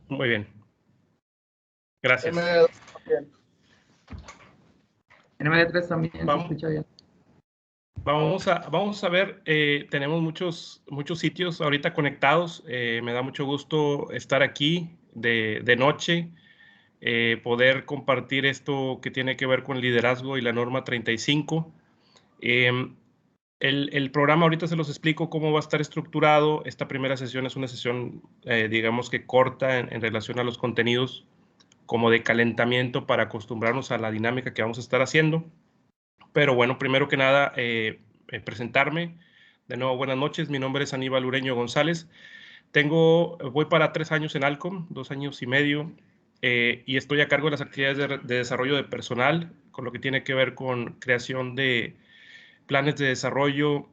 Muy bien. Gracias. MD2 también. MD3 también se Vamos. escucha bien. Vamos a ver, tenemos muchos sitios ahorita conectados. Me da mucho gusto estar aquí de noche, poder compartir esto que tiene que ver con liderazgo y la norma 35. El programa ahorita se los explico cómo va a estar estructurado. Esta primera sesión es una sesión, digamos que corta en relación a los contenidos, como de calentamiento para acostumbrarnos a la dinámica que vamos a estar haciendo. Pero bueno, primero que nada, presentarme. De nuevo, buenas noches. Mi nombre es Aníbal Ureño González. Voy para 3 años en Alcom, 2 años y medio, y estoy a cargo de las actividades de desarrollo de personal, con lo que tiene que ver con creación de planes de desarrollo,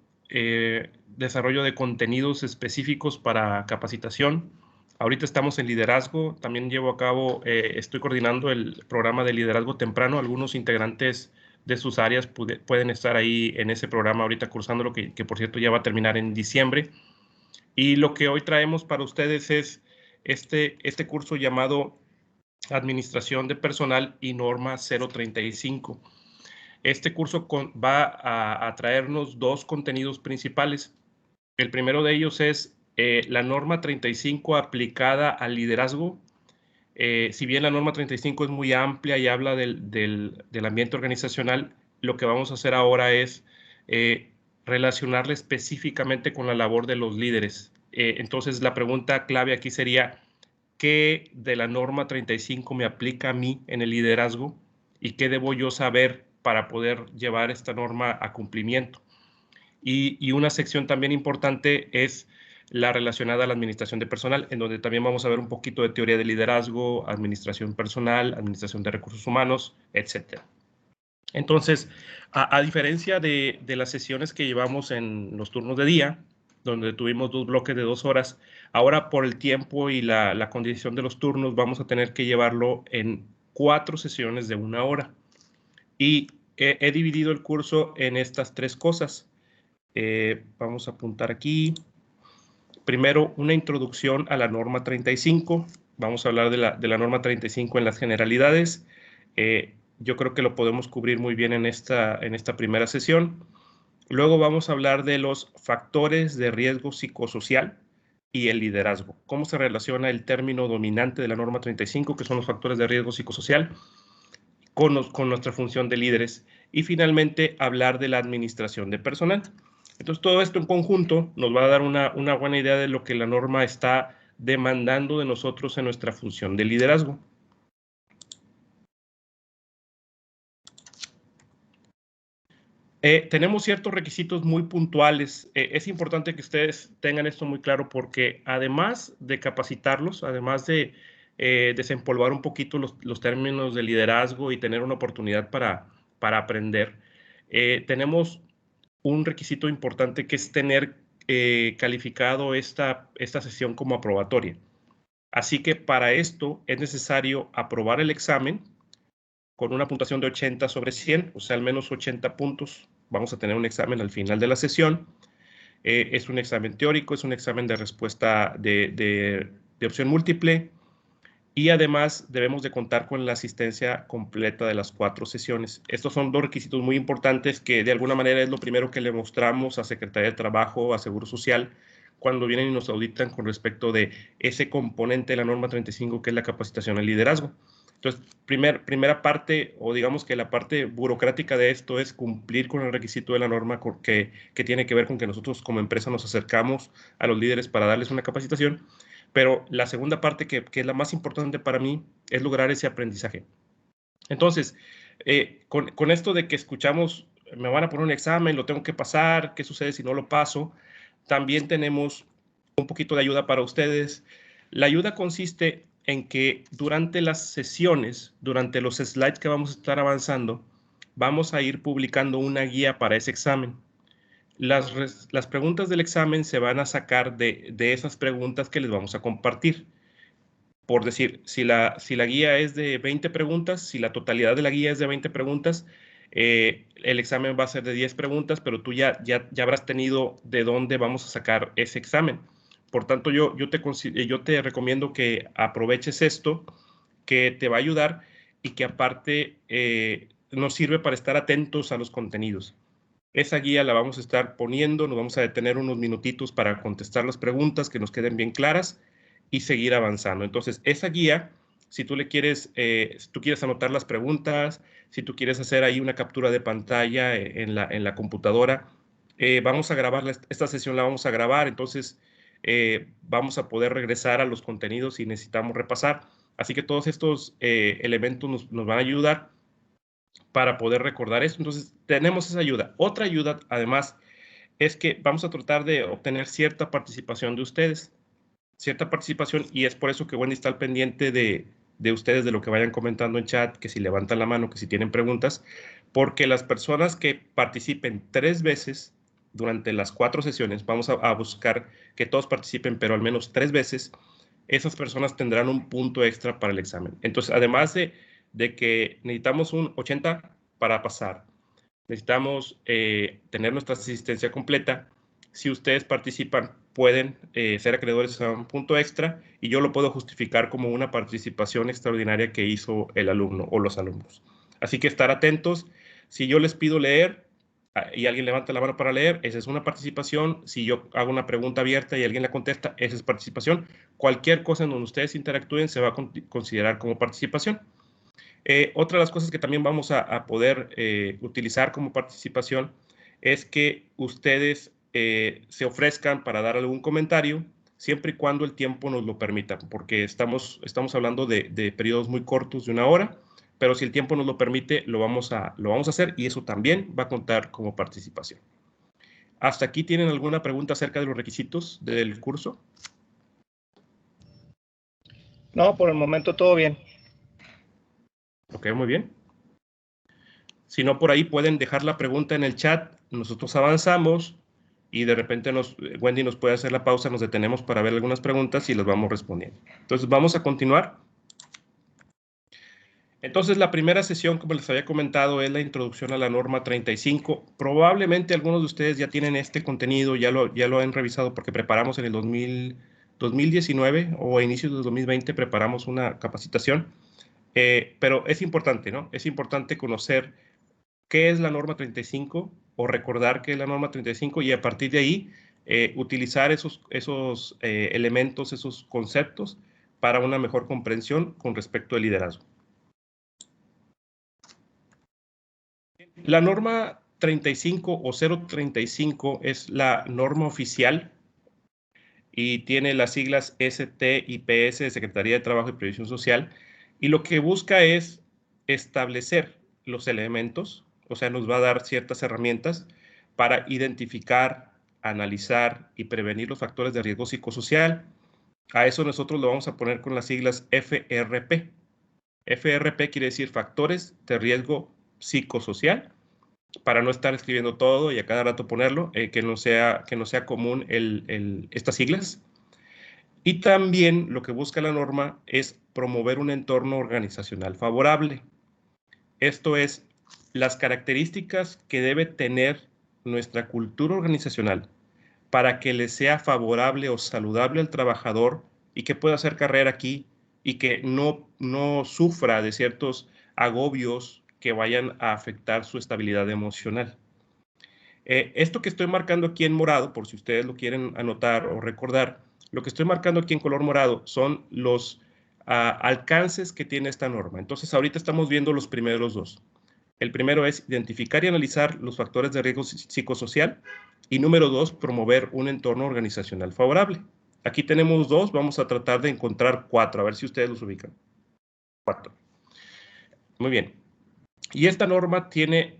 desarrollo de contenidos específicos para capacitación. Ahorita estamos en liderazgo. También llevo a cabo, estoy coordinando el programa de liderazgo temprano. Algunos integrantes de sus áreas pueden estar ahí en ese programa ahorita cursándolo, que por cierto ya va a terminar en diciembre. Y lo que hoy traemos para ustedes es este curso llamado Administración de Personal y Norma 035. Este curso va a traernos 2 contenidos principales. El primero de ellos es la norma 35 aplicada al liderazgo. Si bien la norma 35 es muy amplia y habla del ambiente organizacional, lo que vamos a hacer ahora es relacionarla específicamente con la labor de los líderes. Entonces, la pregunta clave aquí sería, ¿qué de la norma 35 me aplica a mí en el liderazgo y qué debo yo saber para poder llevar esta norma a cumplimiento? Y una sección también importante es la relacionada a la administración de personal, en donde también vamos a ver un poquito de teoría de liderazgo, administración personal, administración de recursos humanos, etc. Entonces, a diferencia de las sesiones que llevamos en los turnos de día, donde tuvimos 2 bloques de 2 horas, ahora por el tiempo y la condición de los turnos vamos a tener que llevarlo en 4 sesiones de 1 hora. Y he dividido el curso en estas 3 cosas. Vamos a apuntar aquí. Primero, una introducción a la norma 35. Vamos a hablar de la norma 35 en las generalidades. Yo creo que lo podemos cubrir muy bien en esta primera sesión. Luego vamos a hablar de los factores de riesgo psicosocial y el liderazgo. Cómo se relaciona el término dominante de la norma 35, que son los factores de riesgo psicosocial, con nuestra función de líderes. Y finalmente, hablar de la administración de personal. Entonces, todo esto en conjunto nos va a dar una buena idea de lo que la norma está demandando de nosotros en nuestra función de liderazgo. Tenemos ciertos requisitos muy puntuales. Es importante que ustedes tengan esto muy claro porque además de capacitarlos, además de desempolvar un poquito los términos de liderazgo y tener una oportunidad para aprender, tenemos un requisito importante que es tener calificado esta sesión como aprobatoria. Así que para esto es necesario aprobar el examen con una puntuación de 80 sobre 100, o sea, al menos 80 puntos. Vamos a tener un examen al final de la sesión. Es un examen teórico, es un examen de respuesta de opción múltiple y además debemos de contar con la asistencia completa de las 4 sesiones. Estos son 2 requisitos muy importantes que de alguna manera es lo primero que le mostramos a Secretaría de Trabajo, a Seguro Social, cuando vienen y nos auditan con respecto de ese componente de la norma 35 que es la capacitación al liderazgo. Entonces, primera parte, o digamos que la parte burocrática de esto es cumplir con el requisito de la norma que tiene que ver con que nosotros como empresa nos acercamos a los líderes para darles una capacitación. Pero la segunda parte, que es la más importante para mí, es lograr ese aprendizaje. Entonces, con esto de que escuchamos, me van a poner un examen, lo tengo que pasar, ¿qué sucede si no lo paso? También tenemos un poquito de ayuda para ustedes. La ayuda consiste en que durante las sesiones, durante los slides que vamos a estar avanzando, vamos a ir publicando una guía para ese examen. Las preguntas del examen se van a sacar de esas preguntas que les vamos a compartir. Por decir, si la guía es de 20 preguntas, si la totalidad de la guía es de 20 preguntas, el examen va a ser de 10 preguntas, pero tú ya habrás tenido de dónde vamos a sacar ese examen. por tanto, yo te recomiendo que aproveches esto, que te va a ayudar y que aparte nos sirve para estar atentos a los contenidos. Esa guía la vamos a estar poniendo, nos vamos a detener unos minutitos para contestar las preguntas que nos queden bien claras y seguir avanzando. Entonces, esa guía, si tú quieres anotar las preguntas, si tú quieres hacer ahí una captura de pantalla en la computadora, vamos a grabar, esta sesión la vamos a grabar, entonces vamos a poder regresar a los contenidos si necesitamos repasar. Así que todos estos elementos nos van a ayudar para poder recordar eso. Entonces, tenemos esa ayuda. Otra ayuda, además, es que vamos a tratar de obtener cierta participación de ustedes, cierta participación, y es por eso que Wendy está al pendiente de ustedes, de lo que vayan comentando en chat, que si levantan la mano, que si tienen preguntas, porque las personas que participen 3 veces durante las 4 sesiones, vamos a buscar que todos participen, pero al menos 3 veces, esas personas tendrán un punto extra para el examen. Entonces, además de que necesitamos un 80 para pasar, necesitamos tener nuestra asistencia completa. Si ustedes participan, pueden ser acreedores a un punto extra y yo lo puedo justificar como una participación extraordinaria que hizo el alumno o los alumnos. Así que estar atentos. Si yo les pido leer y alguien levanta la mano para leer, esa es una participación. Si yo hago una pregunta abierta y alguien la contesta, esa es participación. Cualquier cosa en donde ustedes interactúen se va a considerar como participación. Otra de las cosas que también vamos a poder utilizar como participación es que ustedes se ofrezcan para dar algún comentario, siempre y cuando el tiempo nos lo permita, porque estamos hablando de periodos muy cortos de 1 hora, pero si el tiempo nos lo permite, lo vamos a hacer y eso también va a contar como participación. ¿Hasta aquí tienen alguna pregunta acerca de los requisitos del curso? No, por el momento todo bien. Ok, muy bien. Si no, por ahí pueden dejar la pregunta en el chat, nosotros avanzamos y de repente Wendy nos puede hacer la pausa, nos detenemos para ver algunas preguntas y las vamos respondiendo. Entonces, vamos a continuar. Entonces, la primera sesión, como les había comentado, es la introducción a la norma 35. Probablemente algunos de ustedes ya tienen este contenido, ya lo han revisado porque preparamos en el 2019 o a inicios del 2020 preparamos una capacitación. Pero es importante, ¿no? Es importante conocer qué es la norma 35 o recordar qué es la norma 35 y a partir de ahí utilizar esos elementos, esos conceptos para una mejor comprensión con respecto al liderazgo. La norma 35 o 035 es la norma oficial y tiene las siglas STIPS de Secretaría de Trabajo y Previsión Social y lo que busca es establecer los elementos, o sea, nos va a dar ciertas herramientas para identificar, analizar y prevenir los factores de riesgo psicosocial. A eso nosotros lo vamos a poner con las siglas FRP. FRP quiere decir factores de riesgo psicosocial, para no estar escribiendo todo y a cada rato ponerlo, que no sea común estas siglas. Y también lo que busca la norma es promover un entorno organizacional favorable. Esto es, las características que debe tener nuestra cultura organizacional para que le sea favorable o saludable al trabajador y que pueda hacer carrera aquí y que no sufra de ciertos agobios que vayan a afectar su estabilidad emocional. Esto que estoy marcando aquí en morado, por si ustedes lo quieren anotar o recordar, lo que estoy marcando aquí en color morado son los alcances que tiene esta norma. Entonces, ahorita estamos viendo los primeros dos. El primero es identificar y analizar los factores de riesgo psicosocial. Y número 2, promover un entorno organizacional favorable. Aquí tenemos 2, vamos a tratar de encontrar 4, a ver si ustedes los ubican. 4. Muy bien. Y esta norma tiene,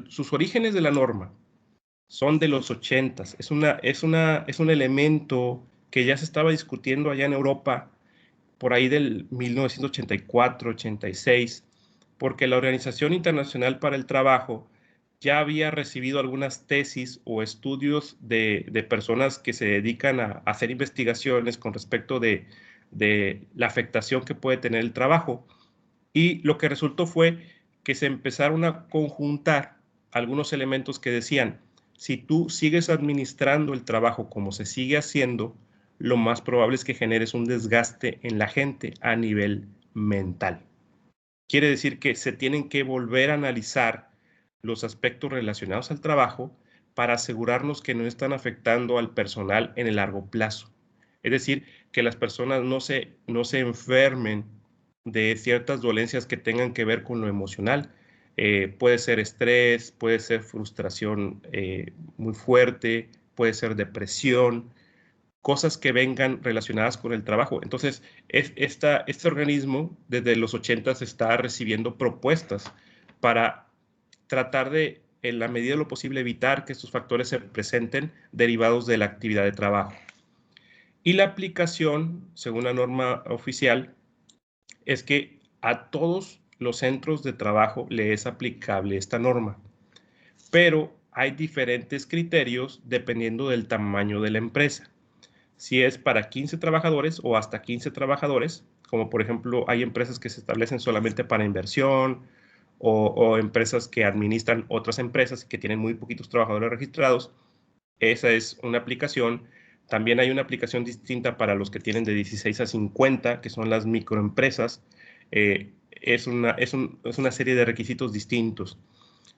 sus orígenes de la norma son de los 80s. Es un elemento que ya se estaba discutiendo allá en Europa por ahí del 1984, 86, porque la Organización Internacional para el Trabajo ya había recibido algunas tesis o estudios de personas que se dedican a hacer investigaciones con respecto de la afectación que puede tener el trabajo. Y lo que resultó fue que se empezaron a conjuntar algunos elementos que decían, si tú sigues administrando el trabajo como se sigue haciendo, lo más probable es que generes un desgaste en la gente a nivel mental. Quiere decir que se tienen que volver a analizar los aspectos relacionados al trabajo para asegurarnos que no están afectando al personal en el largo plazo. Es decir, que las personas no se enfermen de ciertas dolencias que tengan que ver con lo emocional. Puede ser estrés, puede ser frustración muy fuerte, puede ser depresión, cosas que vengan relacionadas con el trabajo. Entonces, este organismo desde los 80 está recibiendo propuestas para tratar de, en la medida de lo posible, evitar que estos factores se presenten derivados de la actividad de trabajo. Y la aplicación, según la norma oficial, es que a todos los centros de trabajo le es aplicable esta norma, pero hay diferentes criterios dependiendo del tamaño de la empresa. Si es para 15 trabajadores o hasta 15 trabajadores, como por ejemplo hay empresas que se establecen solamente para inversión o empresas que administran otras empresas que tienen muy poquitos trabajadores registrados, esa es una aplicación. También hay una aplicación distinta para los que tienen de 16 a 50, que son las microempresas. Es una serie de requisitos distintos.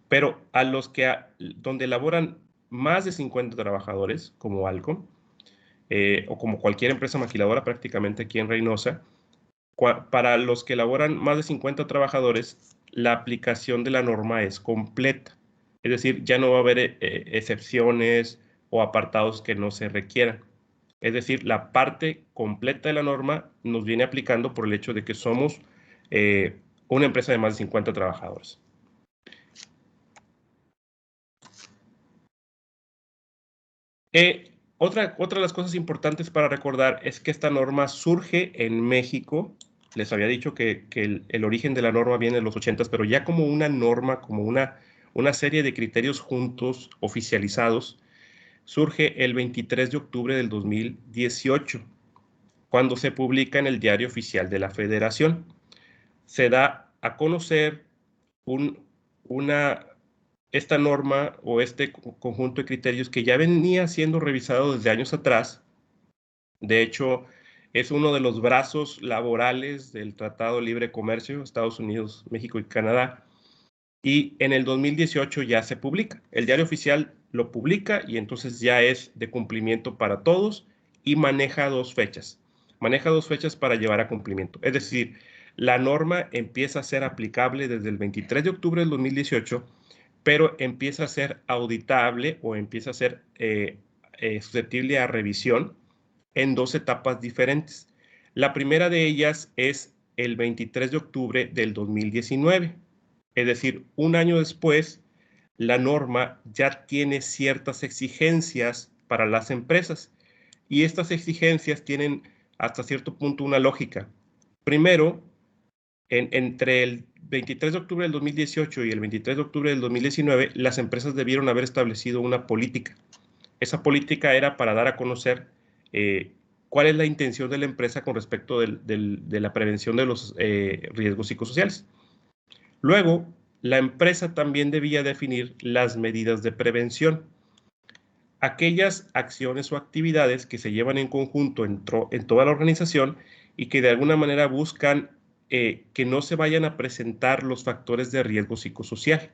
Pero a los que donde elaboran más de 50 trabajadores, como Alcom, o como cualquier empresa maquiladora prácticamente aquí en Reynosa, para los que elaboran más de 50 trabajadores, la aplicación de la norma es completa. Es decir, ya no va a haber excepciones o apartados que no se requieran. Es decir, la parte completa de la norma nos viene aplicando por el hecho de que somos una empresa de más de 50 trabajadores. Otra de las cosas importantes para recordar es que esta norma surge en México. Les había dicho que el origen de la norma viene de los 80, pero ya como una norma, como una serie de criterios juntos, oficializados, surge el 23 de octubre del 2018, cuando se publica en el Diario Oficial de la Federación. Se da a conocer esta norma o este conjunto de criterios que ya venía siendo revisado desde años atrás. De hecho, es uno de los brazos laborales del Tratado de Libre Comercio, Estados Unidos, México y Canadá. Y en el 2018 ya se publica. El Diario Oficial lo publica y entonces ya es de cumplimiento para todos y maneja dos fechas. Maneja dos fechas para llevar a cumplimiento. Es decir, la norma empieza a ser aplicable desde el 23 de octubre del 2018, pero empieza a ser auditable o empieza a ser susceptible a revisión en dos etapas diferentes. La primera de ellas es el 23 de octubre del 2019. Es decir, un año después, la norma ya tiene ciertas exigencias para las empresas y estas exigencias tienen hasta cierto punto una lógica. Primero, entre el 23 de octubre del 2018 y el 23 de octubre del 2019, las empresas debieron haber establecido una política. Esa política era para dar a conocer cuál es la intención de la empresa con respecto de la prevención de los riesgos psicosociales. Luego, la empresa también debía definir las medidas de prevención. Aquellas acciones o actividades que se llevan en conjunto en toda la organización y que de alguna manera buscan que no se vayan a presentar los factores de riesgo psicosocial.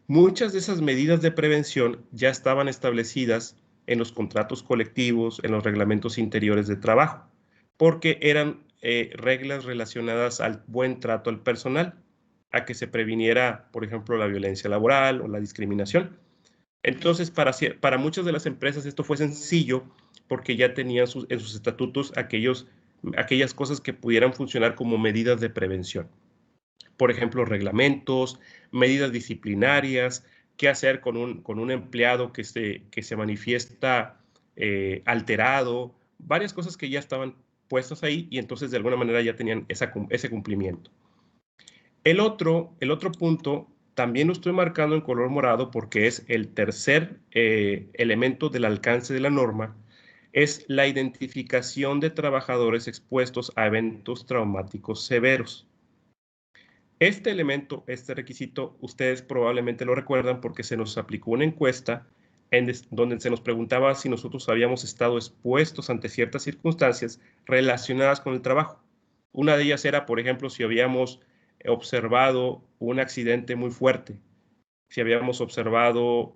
Muchas de esas medidas de prevención ya estaban establecidas en los contratos colectivos, en los reglamentos interiores de trabajo, porque eran reglas relacionadas al buen trato al personal, a que se previniera, por ejemplo, la violencia laboral o la discriminación. Entonces, para muchas de las empresas esto fue sencillo porque ya tenían en sus estatutos aquellas cosas que pudieran funcionar como medidas de prevención. Por ejemplo, reglamentos, medidas disciplinarias, qué hacer con un empleado que se manifiesta alterado, varias cosas que ya estaban puestas ahí y entonces de alguna manera ya tenían ese cumplimiento. El otro punto también lo estoy marcando en color morado porque es el tercer elemento del alcance de la norma, es la identificación de trabajadores expuestos a eventos traumáticos severos. Este elemento, este requisito, ustedes probablemente lo recuerdan porque se nos aplicó una encuesta donde se nos preguntaba si nosotros habíamos estado expuestos ante ciertas circunstancias relacionadas con el trabajo. Una de ellas era, por ejemplo, si habíamos observado un accidente muy fuerte, si habíamos observado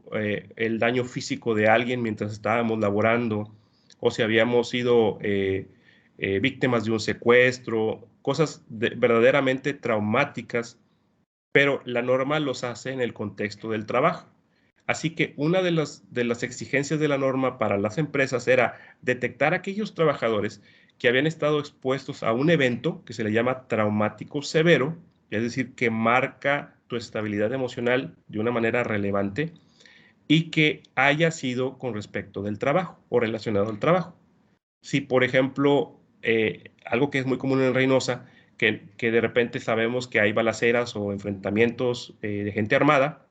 el daño físico de alguien mientras estábamos laborando, o si habíamos sido víctimas de un secuestro, cosas verdaderamente traumáticas, pero la norma los hace en el contexto del trabajo. Así que una de las exigencias de la norma para las empresas era detectar a aquellos trabajadores que habían estado expuestos a un evento que se le llama traumático severo, es decir, que marca tu estabilidad emocional de una manera relevante y que haya sido con respecto del trabajo o relacionado al trabajo. Si, por ejemplo, algo que es muy común en Reynosa, que de repente sabemos que hay balaceras o enfrentamientos de gente armada,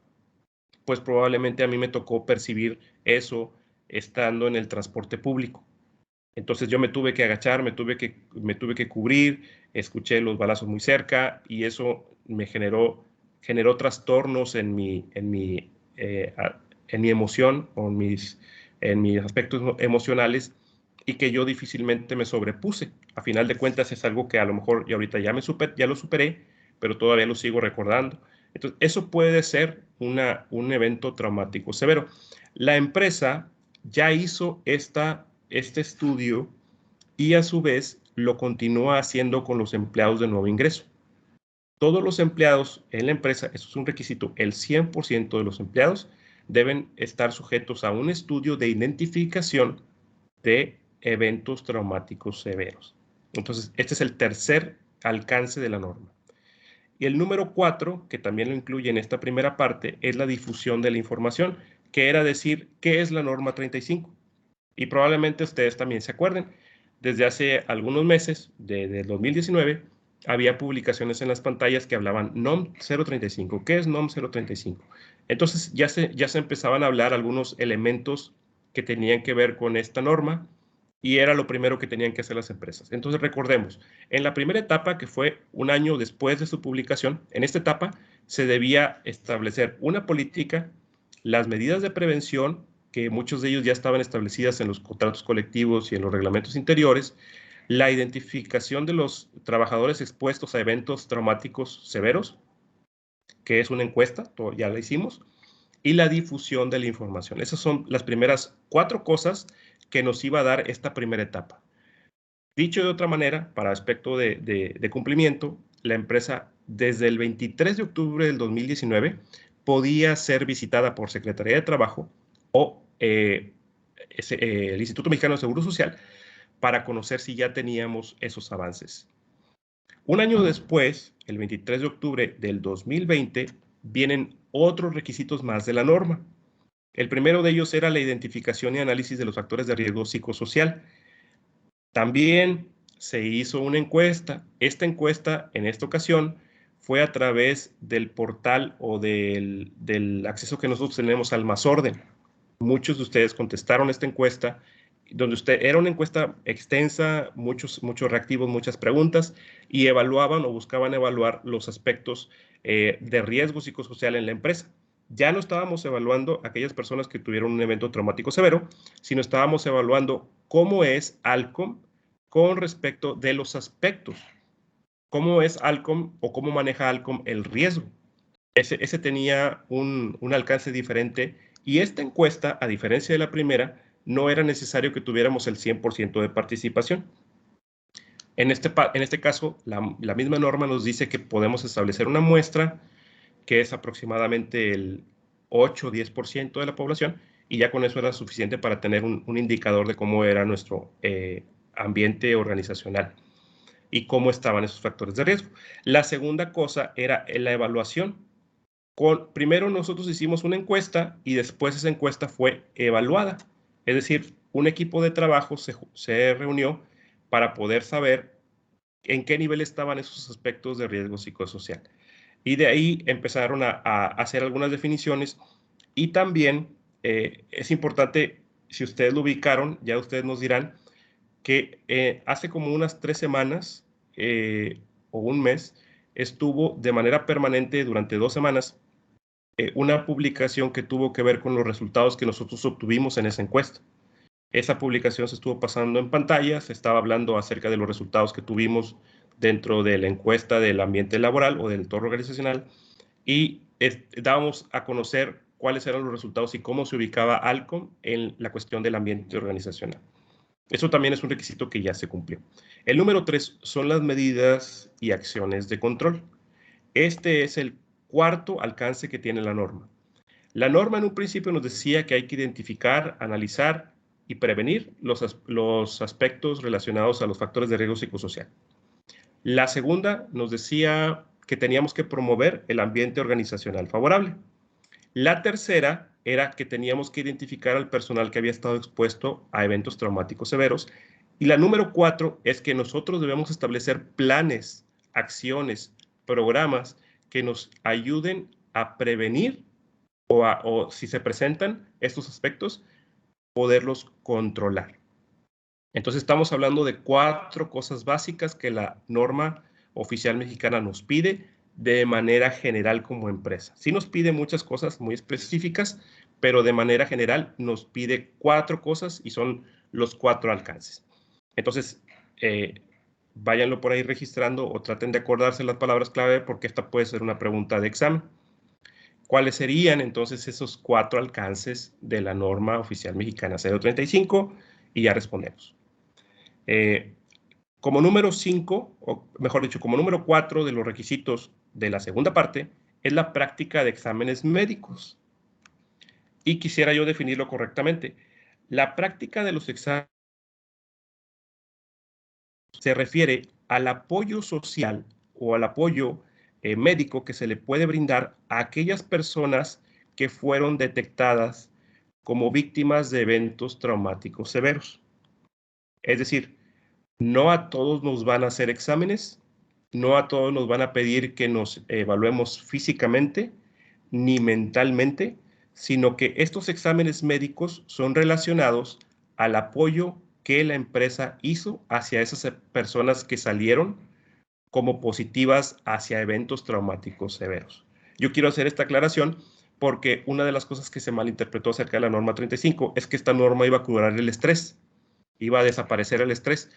pues probablemente a mí me tocó percibir eso estando en el transporte público. Entonces yo me tuve que agachar, me tuve que cubrir, escuché los balazos muy cerca y eso me generó trastornos en mi emoción o en mis aspectos emocionales y que yo difícilmente me sobrepuse. A final de cuentas es algo que a lo mejor y ahorita ya lo superé, pero todavía lo sigo recordando. Entonces, eso puede ser un evento traumático severo. La empresa ya hizo este estudio y a su vez lo continúa haciendo con los empleados de nuevo ingreso. Todos los empleados en la empresa, eso es un requisito, el 100% de los empleados deben estar sujetos a un estudio de identificación de eventos traumáticos severos. Entonces, este es el tercer alcance de la norma. Y el número 4, que también lo incluye en esta primera parte, es la difusión de la información, que era decir, ¿qué es la norma 35? Y probablemente ustedes también se acuerden, desde hace algunos meses, desde 2019, había publicaciones en las pantallas que hablaban NOM 035. ¿Qué es NOM 035? Entonces ya se empezaban a hablar algunos elementos que tenían que ver con esta norma y era lo primero que tenían que hacer las empresas. Entonces recordemos, en la primera etapa, que fue un año después de su publicación, en esta etapa se debía establecer una política, las medidas de prevención, que muchos de ellos ya estaban establecidas en los contratos colectivos y en los reglamentos interiores, la identificación de los trabajadores expuestos a eventos traumáticos severos, que es una encuesta, ya la hicimos, y la difusión de la información. Esas son las primeras 4 cosas que nos iba a dar esta primera etapa. Dicho de otra manera, para aspecto de cumplimiento, la empresa desde el 23 de octubre del 2019 podía ser visitada por Secretaría de Trabajo o el Instituto Mexicano de Seguro Social para conocer si ya teníamos esos avances. Un año después, el 23 de octubre del 2020, vienen otros requisitos más de la norma. El primero de ellos era la identificación y análisis de los factores de riesgo psicosocial. También se hizo una encuesta. Esta encuesta, en esta ocasión, fue a través del portal o del acceso que nosotros tenemos al Masorden. Muchos de ustedes contestaron esta encuesta, donde era una encuesta extensa, muchos reactivos, muchas preguntas, y evaluaban o buscaban evaluar los aspectos de riesgo psicosocial en la empresa. Ya no estábamos evaluando a aquellas personas que tuvieron un evento traumático severo, sino estábamos evaluando cómo es Alcom con respecto de los aspectos. ¿Cómo es Alcom o cómo maneja Alcom el riesgo? Ese tenía un alcance diferente y esta encuesta, a diferencia de la primera, no era necesario que tuviéramos el 100% de participación. En este caso, la misma norma nos dice que podemos establecer una muestra que es aproximadamente el 8 o 10% de la población y ya con eso era suficiente para tener un indicador de cómo era nuestro ambiente organizacional y cómo estaban esos factores de riesgo. La segunda cosa era la evaluación. Primero nosotros hicimos una encuesta y después esa encuesta fue evaluada. Es decir, un equipo de trabajo se reunió para poder saber en qué nivel estaban esos aspectos de riesgo psicosocial. Y de ahí empezaron a hacer algunas definiciones y también es importante, si ustedes lo ubicaron, ya ustedes nos dirán que hace como unas 3 semanas o un mes estuvo de manera permanente durante 2 semanas una publicación que tuvo que ver con los resultados que nosotros obtuvimos en esa encuesta. Esa publicación se estuvo pasando en pantalla, se estaba hablando acerca de los resultados que tuvimos dentro de la encuesta del ambiente laboral o del entorno organizacional y dábamos a conocer cuáles eran los resultados y cómo se ubicaba Alcom en la cuestión del ambiente organizacional. Eso también es un requisito que ya se cumplió. El número 3 son las medidas y acciones de control. Este es el cuarto alcance que tiene la norma. La norma en un principio nos decía que hay que identificar, analizar y prevenir los aspectos relacionados a los factores de riesgo psicosocial. La segunda nos decía que teníamos que promover el ambiente organizacional favorable. La tercera era que teníamos que identificar al personal que había estado expuesto a eventos traumáticos severos. Y la número 4 es que nosotros debemos establecer planes, acciones, programas que nos ayuden a prevenir o si se presentan estos aspectos, poderlos controlar. Entonces estamos hablando de 4 cosas básicas que la norma oficial mexicana nos pide de manera general como empresa. Sí nos pide muchas cosas muy específicas, pero de manera general nos pide 4 cosas y son los 4 alcances. Entonces, váyanlo por ahí registrando o traten de acordarse las palabras clave porque esta puede ser una pregunta de examen. ¿Cuáles serían entonces esos 4 alcances de la norma oficial mexicana 035? Y ya respondemos. Como número 5, o mejor dicho, como número 4 de los requisitos de la segunda parte, es la práctica de exámenes médicos. Y quisiera yo definirlo correctamente. La práctica de los exámenes se refiere al apoyo social o al apoyo médico que se le puede brindar a aquellas personas que fueron detectadas como víctimas de eventos traumáticos severos. Es decir, no a todos nos van a hacer exámenes, no a todos nos van a pedir que nos evaluemos físicamente ni mentalmente, sino que estos exámenes médicos son relacionados al apoyo que la empresa hizo hacia esas personas que salieron como positivas hacia eventos traumáticos severos. Yo quiero hacer esta aclaración porque una de las cosas que se malinterpretó acerca de la norma 35 es que esta norma iba a curar el estrés, iba a desaparecer el estrés.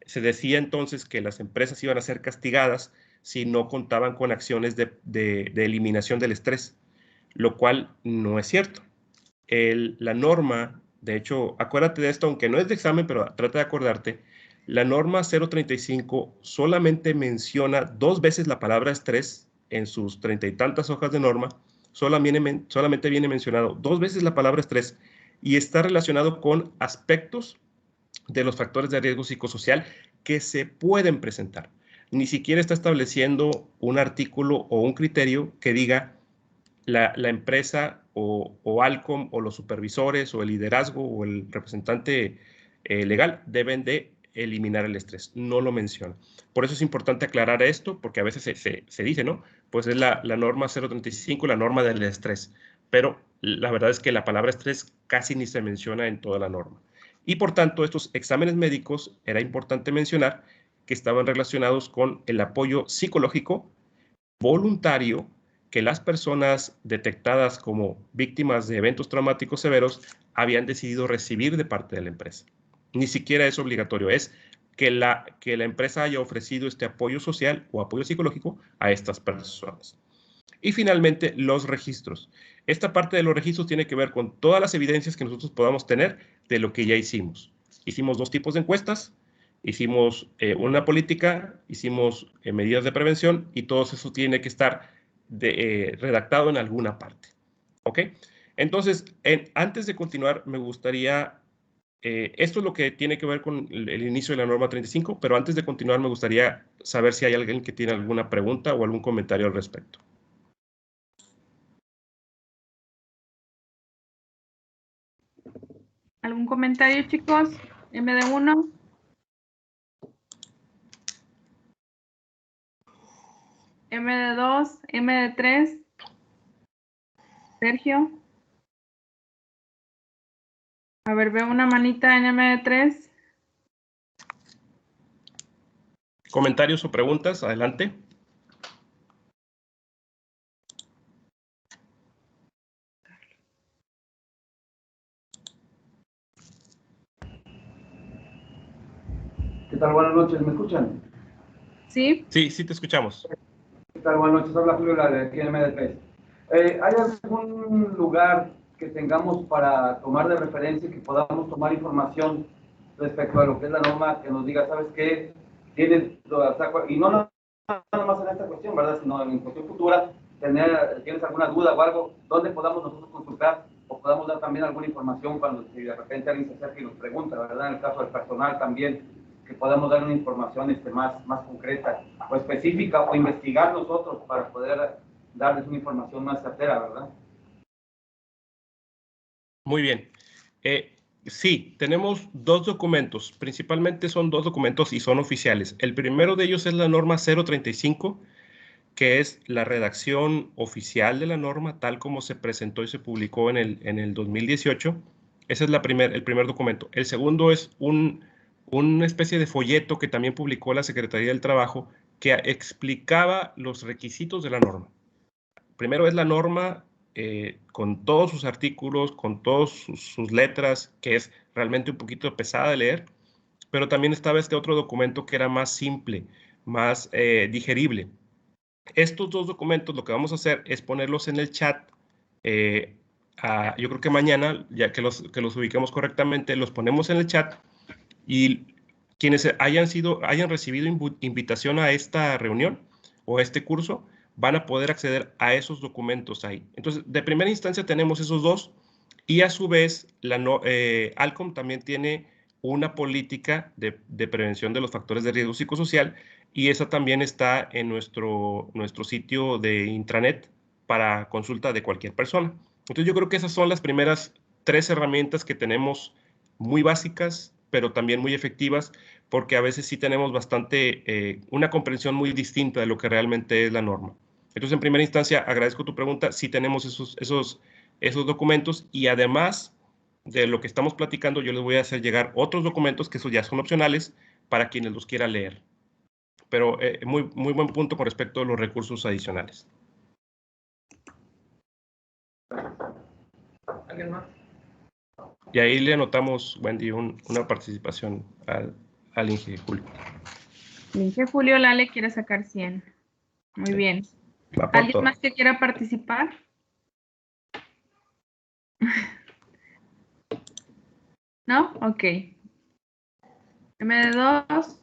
Se decía entonces que las empresas iban a ser castigadas si no contaban con acciones de eliminación del estrés, lo cual no es cierto. La norma, de hecho, acuérdate de esto, aunque no es de examen, pero trata de acordarte, la norma 035 solamente menciona 2 veces la palabra estrés en sus 30 y tantas hojas de norma, solamente viene mencionado 2 veces la palabra estrés y está relacionado con aspectos de los factores de riesgo psicosocial que se pueden presentar. Ni siquiera está estableciendo un artículo o un criterio que diga la empresa o Alcom o los supervisores o el liderazgo o el representante legal deben de eliminar el estrés. No lo menciona. Por eso es importante aclarar esto, porque a veces se dice, ¿no? Pues es la norma 035, la norma del estrés. Pero la verdad es que la palabra estrés casi ni se menciona en toda la norma. Y por tanto, estos exámenes médicos era importante mencionar que estaban relacionados con el apoyo psicológico voluntario que las personas detectadas como víctimas de eventos traumáticos severos habían decidido recibir de parte de la empresa. Ni siquiera es obligatorio, es que la empresa haya ofrecido este apoyo social o apoyo psicológico a estas personas. Y finalmente, los registros. Esta parte de los registros tiene que ver con todas las evidencias que nosotros podamos tener de lo que ya hicimos. Hicimos 2 tipos de encuestas, hicimos una política, hicimos medidas de prevención y todo eso tiene que estar redactado en alguna parte. ¿Ok? Entonces, antes de continuar, me gustaría, esto es lo que tiene que ver con el inicio de la norma 35, pero antes de continuar me gustaría saber si hay alguien que tiene alguna pregunta o algún comentario al respecto. ¿Algún comentario, chicos? MD1. MD2, MD3. Sergio. A ver, veo una manita en MD3. ¿Comentarios o preguntas? Adelante. noches, ¿me escuchan? Sí. Sí, sí te escuchamos. ¿Qué tal? Buenas noches, habla Julio de aquí en MD3. ¿Hay algún lugar que tengamos para tomar de referencia y que podamos tomar información respecto a lo que es la norma, que nos diga, ¿sabes qué? Tienes, y no nada más en esta cuestión, ¿verdad? Sino en cuestión futura, ¿tienes alguna duda o algo? ¿Dónde podamos nosotros consultar o podamos dar también alguna información cuando si de repente alguien se acerca y nos pregunta, ¿verdad? En el caso del personal también, que podamos dar una información más concreta o específica o investigar nosotros para poder darles una información más certera, ¿verdad? Muy bien. Sí, tenemos dos documentos. Principalmente son dos documentos y son oficiales. El primero de ellos es la norma 035, que es la redacción oficial de la norma, tal como se presentó y se publicó en el 2018. Ese es el primer documento. El segundo es una especie de folleto que también publicó la Secretaría del Trabajo, que explicaba los requisitos de la norma. Primero es la norma con todos sus artículos, con todas sus letras, que es realmente un poquito pesada de leer, pero también estaba este otro documento que era más simple, más digerible. Estos dos documentos lo que vamos a hacer es ponerlos en el chat. Yo creo que mañana, ya que los ubiquemos correctamente, los ponemos en el chat y quienes hayan recibido invitación a esta reunión o a este curso van a poder acceder a esos documentos ahí. Entonces, de primera instancia tenemos esos dos y a su vez ALCOM también tiene una política de prevención de los factores de riesgo psicosocial y esa también está en nuestro sitio de intranet para consulta de cualquier persona. Entonces yo creo que esas son las primeras tres herramientas que tenemos muy básicas, pero también muy efectivas, porque a veces sí tenemos una comprensión muy distinta de lo que realmente es la norma. Entonces, en primera instancia, agradezco tu pregunta, sí tenemos esos documentos y además de lo que estamos platicando, yo les voy a hacer llegar otros documentos que esos ya son opcionales para quienes los quieran leer. Pero muy buen punto con respecto a los recursos adicionales. ¿Alguien más? Y ahí le anotamos, Wendy, una participación al Inge Julio. El Inge Julio Lale quiere sacar 100. Muy bien. ¿Alguien más que quiera participar? ¿No? Ok. MD2.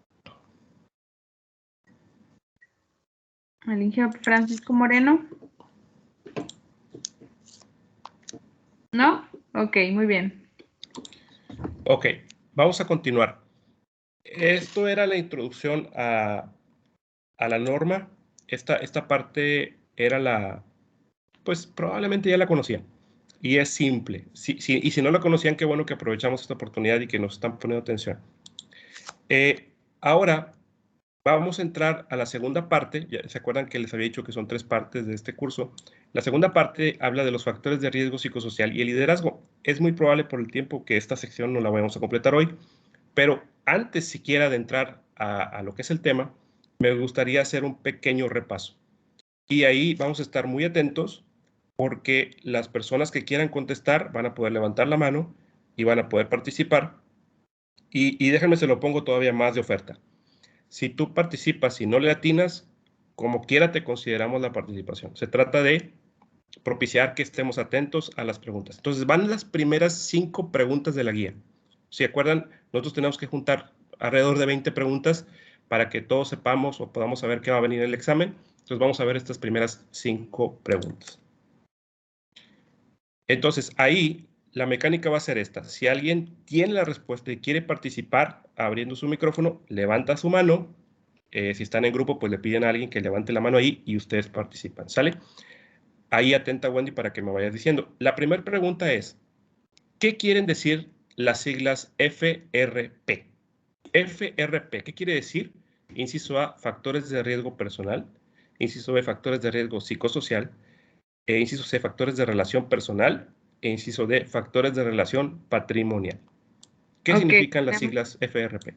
El Inge Francisco Moreno. ¿No? Ok, muy bien. Ok, vamos a continuar. Esto era la introducción a la norma. Esta parte era pues probablemente ya la conocían. Y es simple. Y si no la conocían, qué bueno que aprovechamos esta oportunidad y que nos están poniendo atención. Ahora vamos a entrar a la segunda parte. Ya se acuerdan que les había dicho que son 3 partes de este curso. La segunda parte habla de los factores de riesgo psicosocial y el liderazgo. Es muy probable por el tiempo que esta sección no la vamos a completar hoy, pero antes siquiera de entrar a lo que es el tema, me gustaría hacer un pequeño repaso. Y ahí vamos a estar muy atentos porque las personas que quieran contestar van a poder levantar la mano y van a poder participar. Y déjenme, se lo pongo todavía más de oferta. Si tú participas y no le atinas, como quiera te consideramos la participación. Se trata de propiciar que estemos atentos a las preguntas. Entonces van las primeras 5 preguntas de la guía. ¿Se acuerdan? Nosotros tenemos que juntar alrededor de 20 preguntas para que todos sepamos o podamos saber qué va a venir en el examen. Entonces vamos a ver estas primeras 5 preguntas. Entonces ahí la mecánica va a ser esta. Si alguien tiene la respuesta y quiere participar abriendo su micrófono, levanta su mano. Si están en grupo, pues le piden a alguien que levante la mano ahí y ustedes participan. ¿Sale? Ahí atenta, Wendy, para que me vayas diciendo. La primera pregunta es, ¿qué quieren decir las siglas FRP? FRP, ¿qué quiere decir? Inciso A, factores de riesgo personal. Inciso B, factores de riesgo psicosocial. Inciso C, factores de relación personal. E inciso D, factores de relación patrimonial. ¿Qué significan las siglas FRP?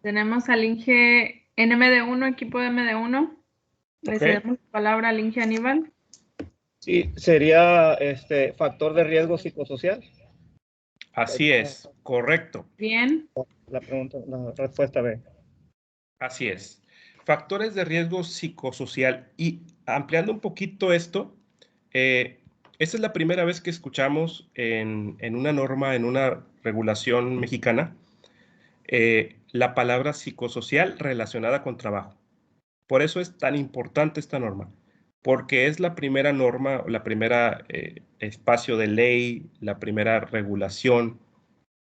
Tenemos al Inge en MD1, equipo de MD1. Le cedemos la palabra al Inge Aníbal. Sí, sería factor de riesgo psicosocial. Así es, correcto. Bien. La respuesta B. Así es. Factores de riesgo psicosocial. Y ampliando un poquito esto, esta es la primera vez que escuchamos en una norma, en una regulación mexicana, la palabra psicosocial relacionada con trabajo. Por eso es tan importante esta norma, porque es la primera norma, la primera espacio de ley, la primera regulación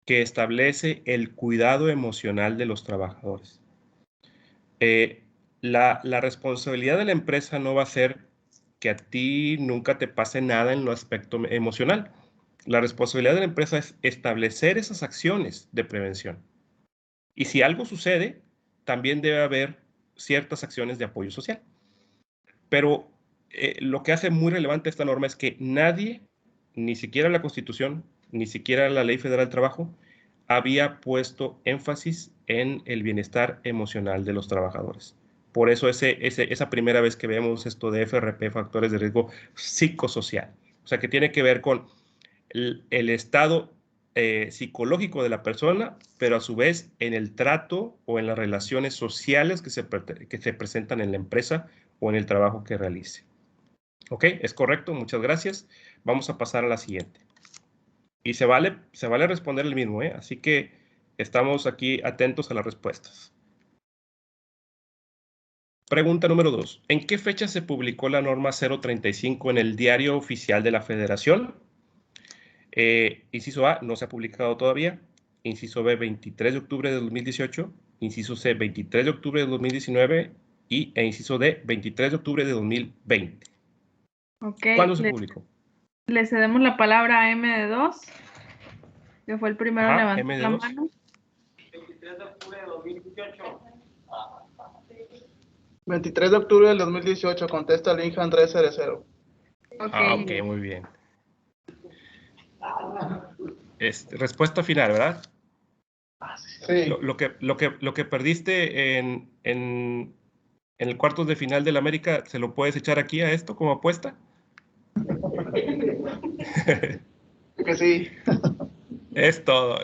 que establece el cuidado emocional de los trabajadores. La responsabilidad de la empresa no va a ser que a ti nunca te pase nada en lo aspecto emocional. La responsabilidad de la empresa es establecer esas acciones de prevención. Y si algo sucede, también debe haber ciertas acciones de apoyo social. Pero lo que hace muy relevante esta norma es que nadie, ni siquiera la Constitución, ni siquiera la Ley Federal del Trabajo, había puesto énfasis en el bienestar emocional de los trabajadores. Por eso esa primera vez que vemos esto de FRP, factores de riesgo psicosocial. O sea, que tiene que ver con el estado psicológico de la persona, pero a su vez en el trato o en las relaciones sociales que se presentan en la empresa o en el trabajo que realice. ¿Ok? Es correcto, muchas gracias. Vamos a pasar a la siguiente. Y se vale responder el mismo, ¿eh? Así que estamos aquí atentos a las respuestas. Pregunta número 2. ¿En qué fecha se publicó la norma 035 en el Diario Oficial de la Federación? Inciso A, no se ha publicado todavía. Inciso B, 23 de octubre de 2018. Inciso C, 23 de octubre de 2019. E inciso D, 23 de octubre de 2020. Okay, ¿Cuándo se publicó? Le cedemos la palabra a MD2, que fue el primero en levantar MD2. la mano. 23 de octubre de 2018. 23 de octubre del 2018, contesta el Inge Andrés Cerecero. Okay. Ok, muy bien. Respuesta final, ¿verdad? Sí. Lo que perdiste en el cuartos de final del América, ¿se lo puedes echar aquí a esto como apuesta? Que sí. Es todo.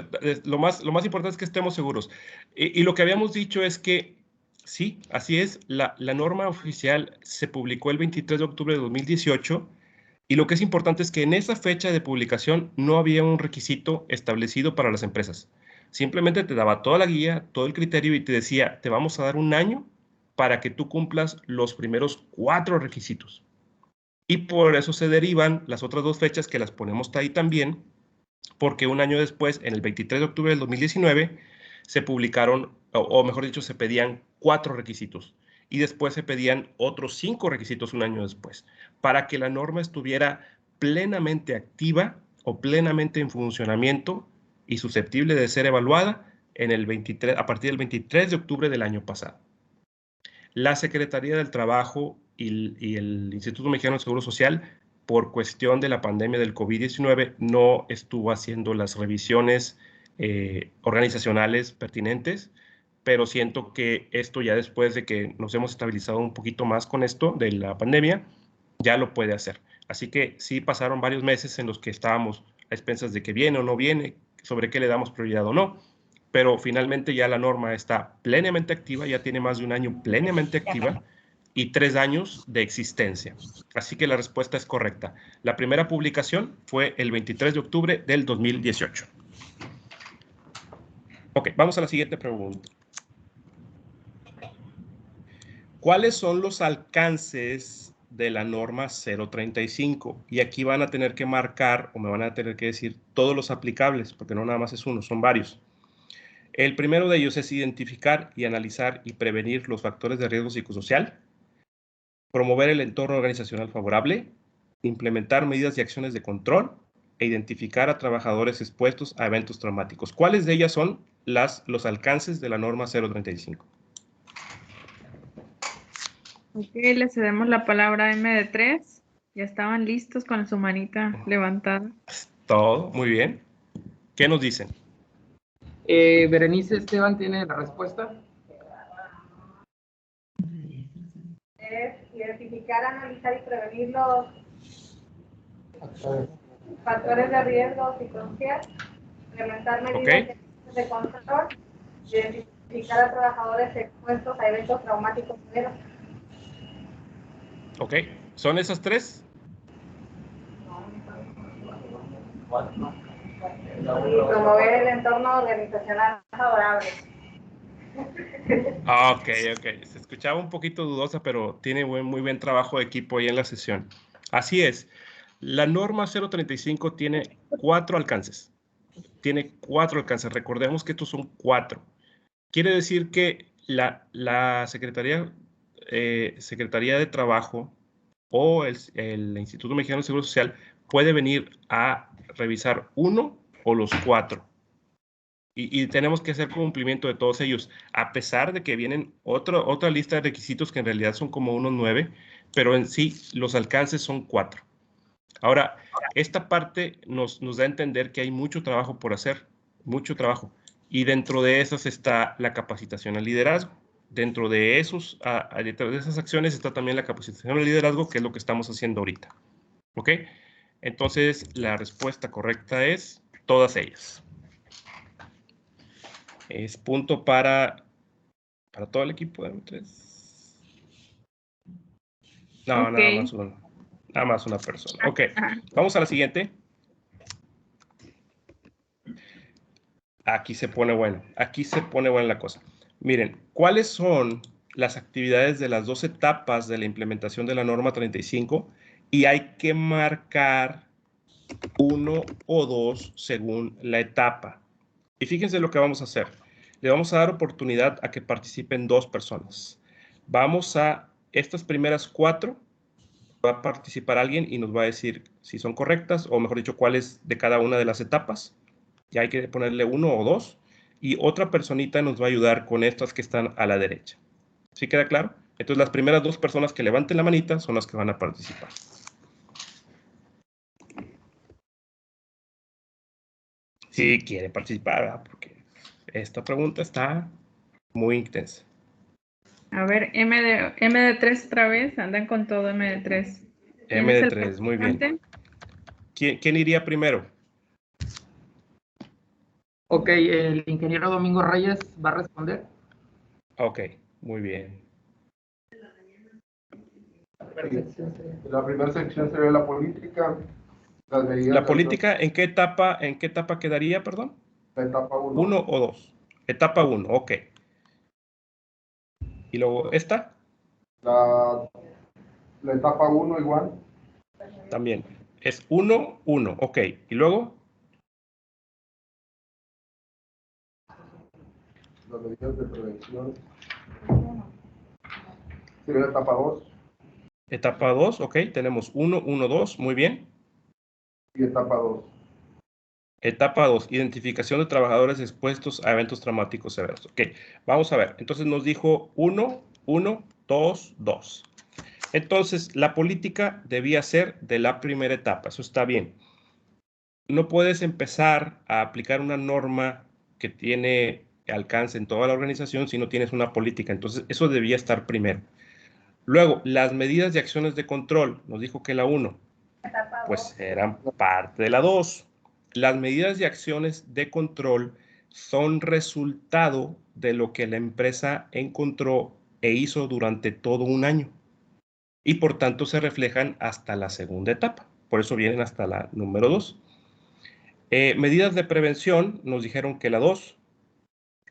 Lo más importante es que estemos seguros. Y lo que habíamos dicho es que, sí, así es, la norma oficial se publicó el 23 de octubre de 2018 y lo que es importante es que en esa fecha de publicación no había un requisito establecido para las empresas. Simplemente te daba toda la guía, todo el criterio y te decía, te vamos a dar un año para que tú cumplas los primeros 4 requisitos. Y por eso se derivan las otras 2 fechas que las ponemos ahí también, porque un año después, en el 23 de octubre del 2019, se publicaron, o mejor dicho, se pedían 4 requisitos y después se pedían otros 5 requisitos un año después, para que la norma estuviera plenamente activa o plenamente en funcionamiento y susceptible de ser evaluada a partir del 23 de octubre del año pasado. La Secretaría del Trabajo y el Instituto Mexicano del Seguro Social, por cuestión de la pandemia del COVID-19, no estuvo haciendo las revisiones organizacionales pertinentes, pero siento que esto ya después de que nos hemos estabilizado un poquito más con esto de la pandemia, ya lo puede hacer. Así que sí pasaron varios meses en los que estábamos a expensas de que viene o no viene, sobre qué le damos prioridad o no, pero finalmente ya la norma está plenamente activa, ya tiene más de un año plenamente activa y 3 años de existencia. Así que la respuesta es correcta. La primera publicación fue el 23 de octubre del 2018. Ok, vamos a la siguiente pregunta. ¿Cuáles son los alcances de la norma 035? Y aquí van a tener que marcar, o me van a tener que decir todos los aplicables, porque no nada más es uno, son varios. El primero de ellos es identificar y analizar y prevenir los factores de riesgo psicosocial, promover el entorno organizacional favorable, implementar medidas y acciones de control e identificar a trabajadores expuestos a eventos traumáticos. ¿Cuáles de ellas son los alcances de la norma 035? Ok, le cedemos la palabra a MD3. Ya estaban listos con su manita levantada. Todo, muy bien. ¿Qué nos dicen? Berenice Esteban tiene la respuesta. Es identificar, analizar y prevenir los factores de riesgo psicosocial, implementar medidas de control, identificar a trabajadores expuestos expuestos a eventos traumáticos severos. Ok, ¿son esas tres? Y promover el entorno organizacional favorable. Ok. Se escuchaba un poquito dudosa, pero tiene muy buen trabajo de equipo ahí en la sesión. Así es. La norma 035 tiene 4 alcances. Recordemos que estos son 4. Quiere decir que la Secretaría de Trabajo o el Instituto Mexicano de Seguro Social puede venir a revisar uno o los 4. Y tenemos que hacer cumplimiento de todos ellos, a pesar de que vienen otra lista de requisitos que en realidad son como unos 9, pero en sí los alcances son 4. Ahora, esta parte nos da a entender que hay mucho trabajo por hacer, mucho trabajo. Y dentro de esas está la capacitación al liderazgo. Dentro de esas acciones está también la capacitación al liderazgo, que es lo que estamos haciendo ahorita. ¿Ok? Entonces, la respuesta correcta es todas ellas. Es punto para todo el equipo de M3. No, Ok. nada más una persona. Ok, vamos a la siguiente. Aquí se pone bueno la cosa. Miren, ¿cuáles son las actividades de las 2 etapas de la implementación de la norma 35? Y hay que marcar 1 o 2 según la etapa. Y fíjense lo que vamos a hacer. Le vamos a dar oportunidad a que participen 2 personas. Vamos a estas primeras 4, va a participar alguien y nos va a decir si son correctas, o mejor dicho, cuáles de cada una de las etapas. Ya hay que ponerle 1 o 2. Y otra personita nos va a ayudar con estas que están a la derecha. ¿Sí queda claro? Entonces, las primeras 2 personas que levanten la manita son las que van a participar. Si quiere participar, ¿verdad? Porque esta pregunta está muy intensa. A ver, MD3 otra vez, andan con todo MD3. MD3, muy bien. ¿Quién iría primero? Ok, el ingeniero Domingo Reyes va a responder. Ok, muy bien. La primera sección sería la política. Las medidas ¿La política en qué etapa quedaría, perdón? La etapa 1. 1 o 2. Etapa 1, ok. ¿Y luego esta? La etapa 1 igual. También. Es 1, 1, ok. ¿Y luego? Las medidas de prevención. Sería la etapa 2. Etapa 2, ok. Tenemos 1, 1, 2, muy bien. Y etapa 2. Etapa 2, identificación de trabajadores expuestos a eventos traumáticos severos. Ok, vamos a ver. Entonces nos dijo 1, 1, 2, 2. Entonces, la política debía ser de la primera etapa. Eso está bien. No puedes empezar a aplicar una norma que tiene alcance en toda la organización si no tienes una política. Entonces, eso debía estar primero. Luego, las medidas y acciones de control. Nos dijo que la 1, pues eran parte de la 2. Las medidas y acciones de control son resultado de lo que la empresa encontró e hizo durante todo un año. Y por tanto se reflejan hasta la segunda etapa. Por eso vienen hasta la número 2. Medidas de prevención, nos dijeron que la 2.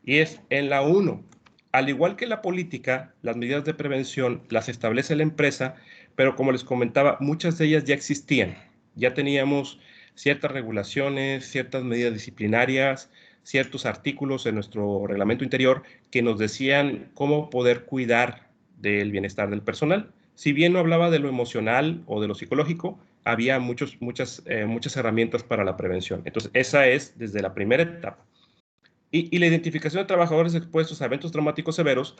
Y es en la 1. Al igual que la política, las medidas de prevención las establece la empresa, pero como les comentaba, muchas de ellas ya existían. Ya teníamos ciertas regulaciones, ciertas medidas disciplinarias, ciertos artículos en nuestro reglamento interior que nos decían cómo poder cuidar del bienestar del personal. Si bien no hablaba de lo emocional o de lo psicológico, había muchas herramientas para la prevención. Entonces, esa es desde la primera etapa. Y la identificación de trabajadores expuestos a eventos traumáticos severos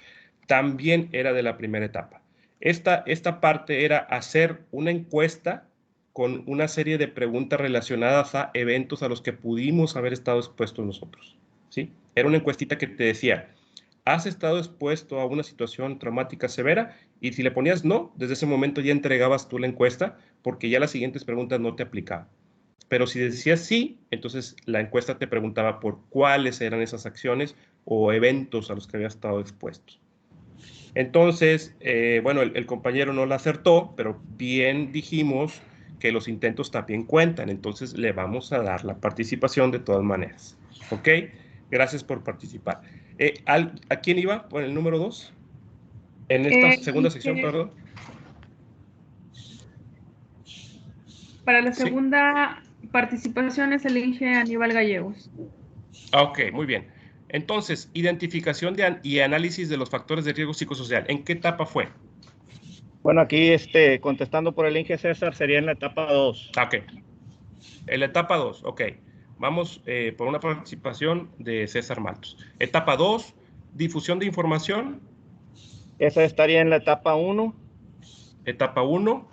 también era de la primera etapa. Esta parte era hacer una encuesta con una serie de preguntas relacionadas a eventos a los que pudimos haber estado expuestos nosotros, ¿sí? Era una encuestita que te decía, ¿has estado expuesto a una situación traumática severa? Y si le ponías no, desde ese momento ya entregabas tú la encuesta porque ya las siguientes preguntas no te aplicaban. Pero si decías sí, entonces la encuesta te preguntaba por cuáles eran esas acciones o eventos a los que había estado expuestos. Entonces, bueno, el compañero no la acertó, pero bien dijimos que los intentos también cuentan, entonces le vamos a dar la participación de todas maneras. ¿Ok? Gracias por participar. ¿A quién iba por el número 2? En esta segunda sección, perdón. Para la Sí. segunda participación es el Inge Aníbal Gallegos. Ok, muy bien. Entonces, identificación y análisis de los factores de riesgo psicosocial. ¿En qué etapa fue? Bueno, aquí contestando por el Inge César, sería en la etapa 2. Ok. En la etapa 2, ok. Vamos por una participación de César Matos. Etapa 2, difusión de información. Esa estaría en la etapa 1. Etapa 1,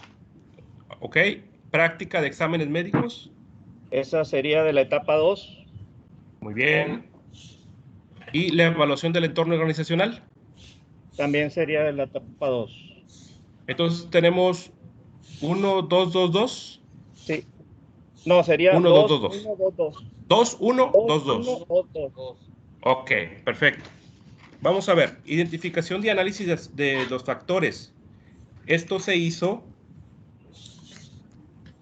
ok. Práctica de exámenes médicos. Esa sería de la etapa 2. Muy bien. ¿Y la evaluación del entorno organizacional? También sería de la etapa 2. Entonces tenemos 1, 2, 2, 2. Sí. No, sería 1, 2, 2, 2. 1, 2, 2. 2, 1, 2, 2. 1, 2. Ok, perfecto. Vamos a ver, identificación y análisis de los factores. Esto se hizo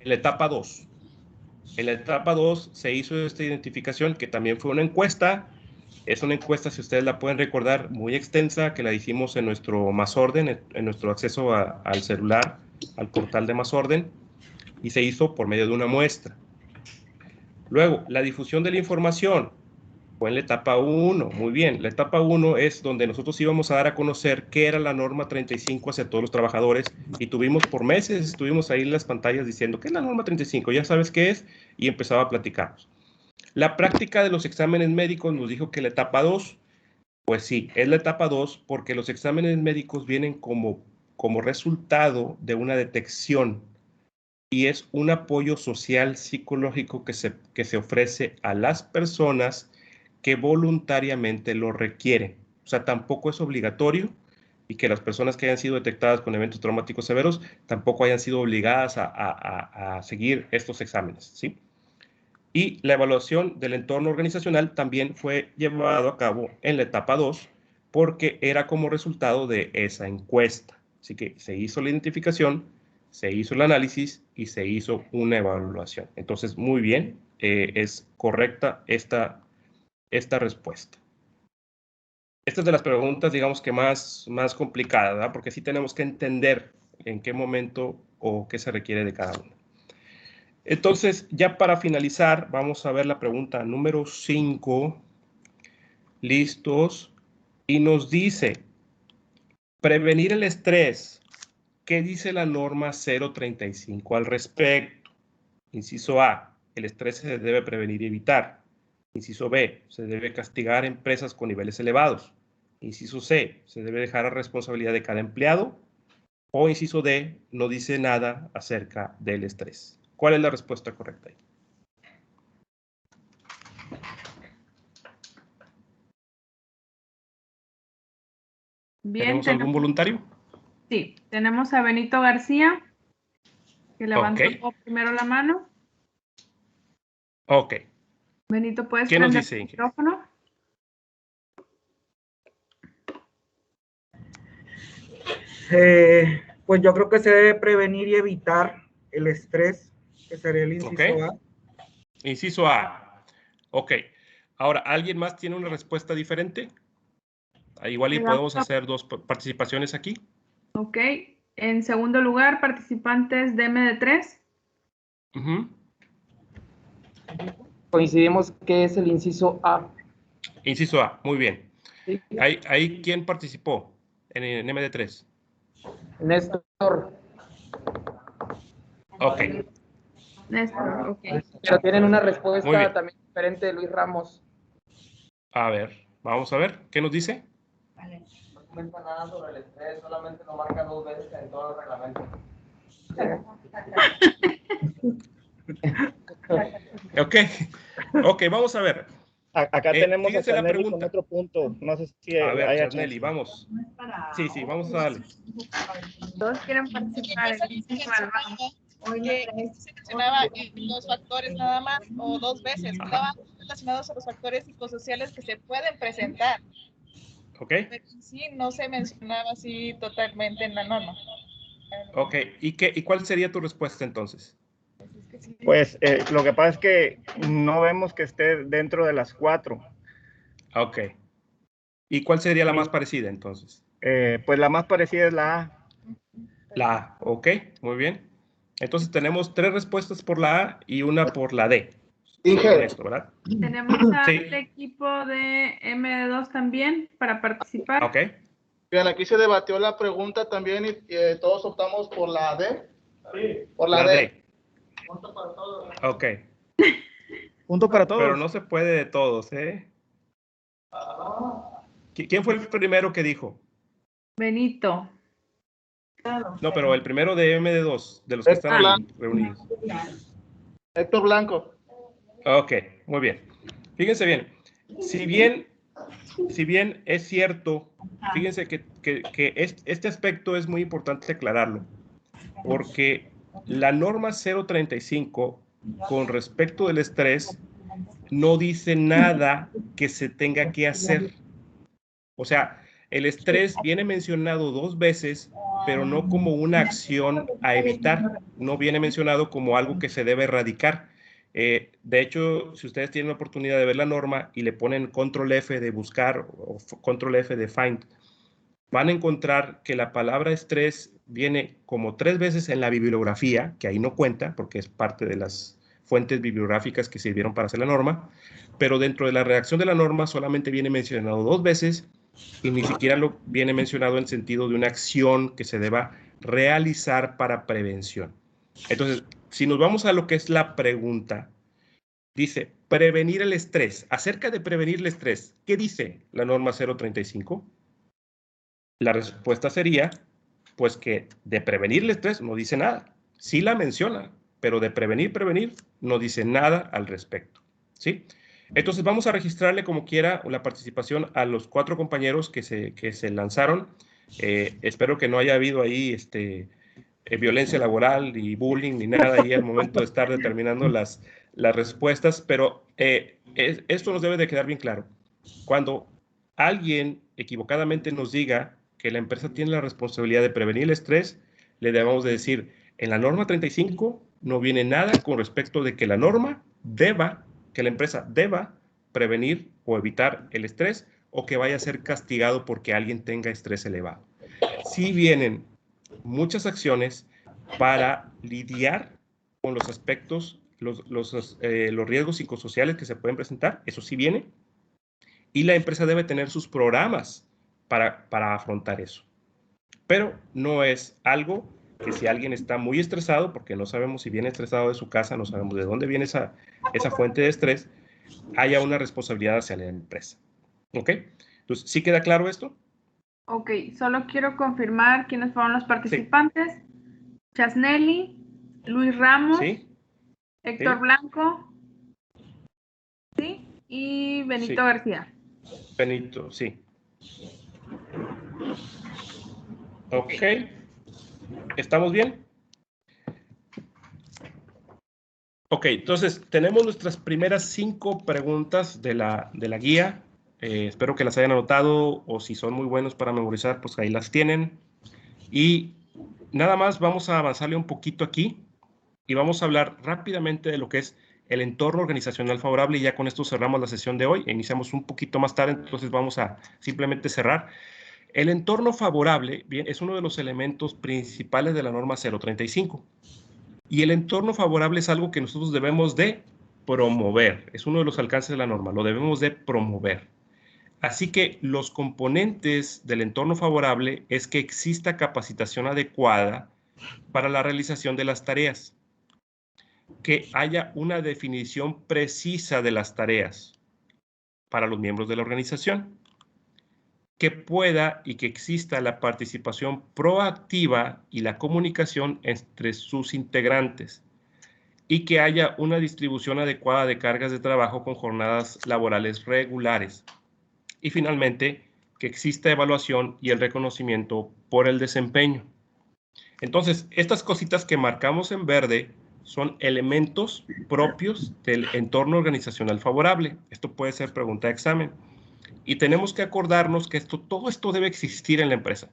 en la etapa 2. En la etapa 2 se hizo esta identificación, que también fue una encuesta. Es una encuesta, si ustedes la pueden recordar, muy extensa, que la hicimos en nuestro Masorden, en nuestro acceso al celular, al portal de Masorden, y se hizo por medio de una muestra. Luego, la difusión de la información fue en la etapa 1. Muy bien, la etapa 1 es donde nosotros íbamos a dar a conocer qué era la norma 35 hacia todos los trabajadores, y tuvimos por meses, estuvimos ahí en las pantallas diciendo, ¿qué es la norma 35? Ya sabes qué es, y empezaba a platicarnos. La práctica de los exámenes médicos nos dijo que la etapa 2, pues sí, es la etapa 2 porque los exámenes médicos vienen como resultado de una detección, y es un apoyo social psicológico que se ofrece a las personas que voluntariamente lo requieren. O sea, tampoco es obligatorio, y que las personas que hayan sido detectadas con eventos traumáticos severos tampoco hayan sido obligadas a seguir estos exámenes, ¿sí? Y la evaluación del entorno organizacional también fue llevado a cabo en la etapa 2 porque era como resultado de esa encuesta. Así que se hizo la identificación, se hizo el análisis y se hizo una evaluación. Entonces, muy bien, es correcta esta respuesta. Esta es de las preguntas, digamos que más complicadas, ¿verdad? Porque sí tenemos que entender en qué momento o qué se requiere de cada uno. Entonces, ya para finalizar, vamos a ver la pregunta número 5. ¿Listos? Y nos dice, prevenir el estrés. ¿Qué dice la norma 035 al respecto? Inciso A, el estrés se debe prevenir y evitar. Inciso B, se debe castigar a empresas con niveles elevados. Inciso C, se debe dejar a responsabilidad de cada empleado. O inciso D, no dice nada acerca del estrés. ¿Cuál es la respuesta correcta ahí? Bien, ¿Tenemos algún voluntario? Sí, tenemos a Benito García, que levantó primero la mano. Ok. Benito, ¿puedes ¿Qué nos prender dice, el Inge? micrófono? Pues yo creo que se debe prevenir y evitar el estrés, que sería el inciso A. Inciso A. Ok. Ahora, ¿alguien más tiene una respuesta diferente? Igual y podemos hacer dos participaciones aquí. Ok. En segundo lugar, participantes de MD3. Coincidimos que es el inciso A. Inciso A, muy bien. Sí. ¿Ahí quién participó en MD3? Néstor. Ok. Néstor, ok. Pero tienen una respuesta también diferente de Luis Ramos. A ver, vamos a ver, ¿qué nos dice? No comenta nada sobre el estrés, solamente lo marca 2 veces en todo el reglamento. Ok, vamos a ver. Acá tenemos a Charnelly con otro punto. No sé si a ver, haya Charnelly, vamos. Sí, vamos a darle. Todos quieren participar. Oye, se mencionaba en los factores nada más, o 2 veces, estaban relacionados a los factores psicosociales que se pueden presentar. ¿Ok? Pero sí, no se mencionaba así totalmente en la norma. Ok, ¿y cuál sería tu respuesta entonces? Pues lo que pasa es que no vemos que esté dentro de las 4. Ok. ¿Y cuál sería la más parecida entonces? Pues la más parecida es la A. La A, ok, muy bien. Entonces tenemos 3 respuestas por la A y una por la D. Inge. Con esto, ¿verdad? Tenemos al Sí. equipo de MD2 también para participar. Ok. Bien, aquí se debatió la pregunta también y todos optamos por la D. Sí. Por la D. Punto para todos. Ok. Punto para todos. Pero no se puede de todos, ¿eh? ¿Quién fue el primero que dijo? Benito. No, pero el primero de MD2, de los que están ahí reunidos. Héctor Blanco. Ok, muy bien. Fíjense bien, si bien es cierto, fíjense que este aspecto es muy importante aclararlo, porque la norma 035 con respecto del estrés no dice nada que se tenga que hacer. O sea, el estrés viene mencionado 2 veces, pero no como una acción a evitar, no viene mencionado como algo que se debe erradicar. De hecho, si ustedes tienen la oportunidad de ver la norma y le ponen control F de buscar o control F de find, van a encontrar que la palabra estrés viene como 3 veces en la bibliografía, que ahí no cuenta porque es parte de las fuentes bibliográficas que sirvieron para hacer la norma, pero dentro de la redacción de la norma solamente viene mencionado 2 veces y ni siquiera lo viene mencionado en sentido de una acción que se deba realizar para prevención. Entonces, si nos vamos a lo que es la pregunta, dice, prevenir el estrés. Acerca de prevenir el estrés, ¿qué dice la norma 035? La respuesta sería, pues que de prevenir el estrés no dice nada. Sí la menciona, pero de prevenir, no dice nada al respecto. ¿Sí? Entonces vamos a registrarle como quiera la participación a los 4 compañeros que se lanzaron. Espero que no haya habido ahí violencia laboral, ni bullying, ni nada ahí al momento de estar determinando las respuestas, pero esto nos debe de quedar bien claro. Cuando alguien equivocadamente nos diga que la empresa tiene la responsabilidad de prevenir el estrés, le debemos de decir, en la norma 35 no viene nada con respecto de que la norma que la empresa deba prevenir o evitar el estrés o que vaya a ser castigado porque alguien tenga estrés elevado. Sí vienen muchas acciones para lidiar con los aspectos, los riesgos psicosociales que se pueden presentar, eso sí viene, y la empresa debe tener sus programas para afrontar eso. Pero no es algo que si alguien está muy estresado, porque no sabemos si viene estresado de su casa, no sabemos de dónde viene esa fuente de estrés, haya una responsabilidad hacia la empresa. ¿Ok? Entonces, ¿sí queda claro esto? Ok, solo quiero confirmar quiénes fueron los participantes. Sí. Chasnelli, Luis Ramos, ¿sí? Héctor ¿sí? Blanco, ¿sí? Y Benito sí. García. Benito, sí. Ok. ¿Estamos bien? Ok, entonces tenemos nuestras primeras 5 preguntas de la guía. Espero que las hayan anotado o si son muy buenos para memorizar, pues ahí las tienen. Y nada más vamos a avanzarle un poquito aquí y vamos a hablar rápidamente de lo que es el entorno organizacional favorable y ya con esto cerramos la sesión de hoy. Iniciamos un poquito más tarde, entonces vamos a simplemente cerrar. El entorno favorable, bien, es uno de los elementos principales de la norma 035. Y el entorno favorable es algo que nosotros debemos de promover. Es uno de los alcances de la norma, lo debemos de promover. Así que los componentes del entorno favorable es que exista capacitación adecuada para la realización de las tareas, que haya una definición precisa de las tareas para los miembros de la organización, que pueda y que exista la participación proactiva y la comunicación entre sus integrantes, y que haya una distribución adecuada de cargas de trabajo con jornadas laborales regulares. Y finalmente, que exista evaluación y el reconocimiento por el desempeño. Entonces, estas cositas que marcamos en verde son elementos propios del entorno organizacional favorable. Esto puede ser pregunta de examen. Y tenemos que acordarnos que todo esto debe existir en la empresa.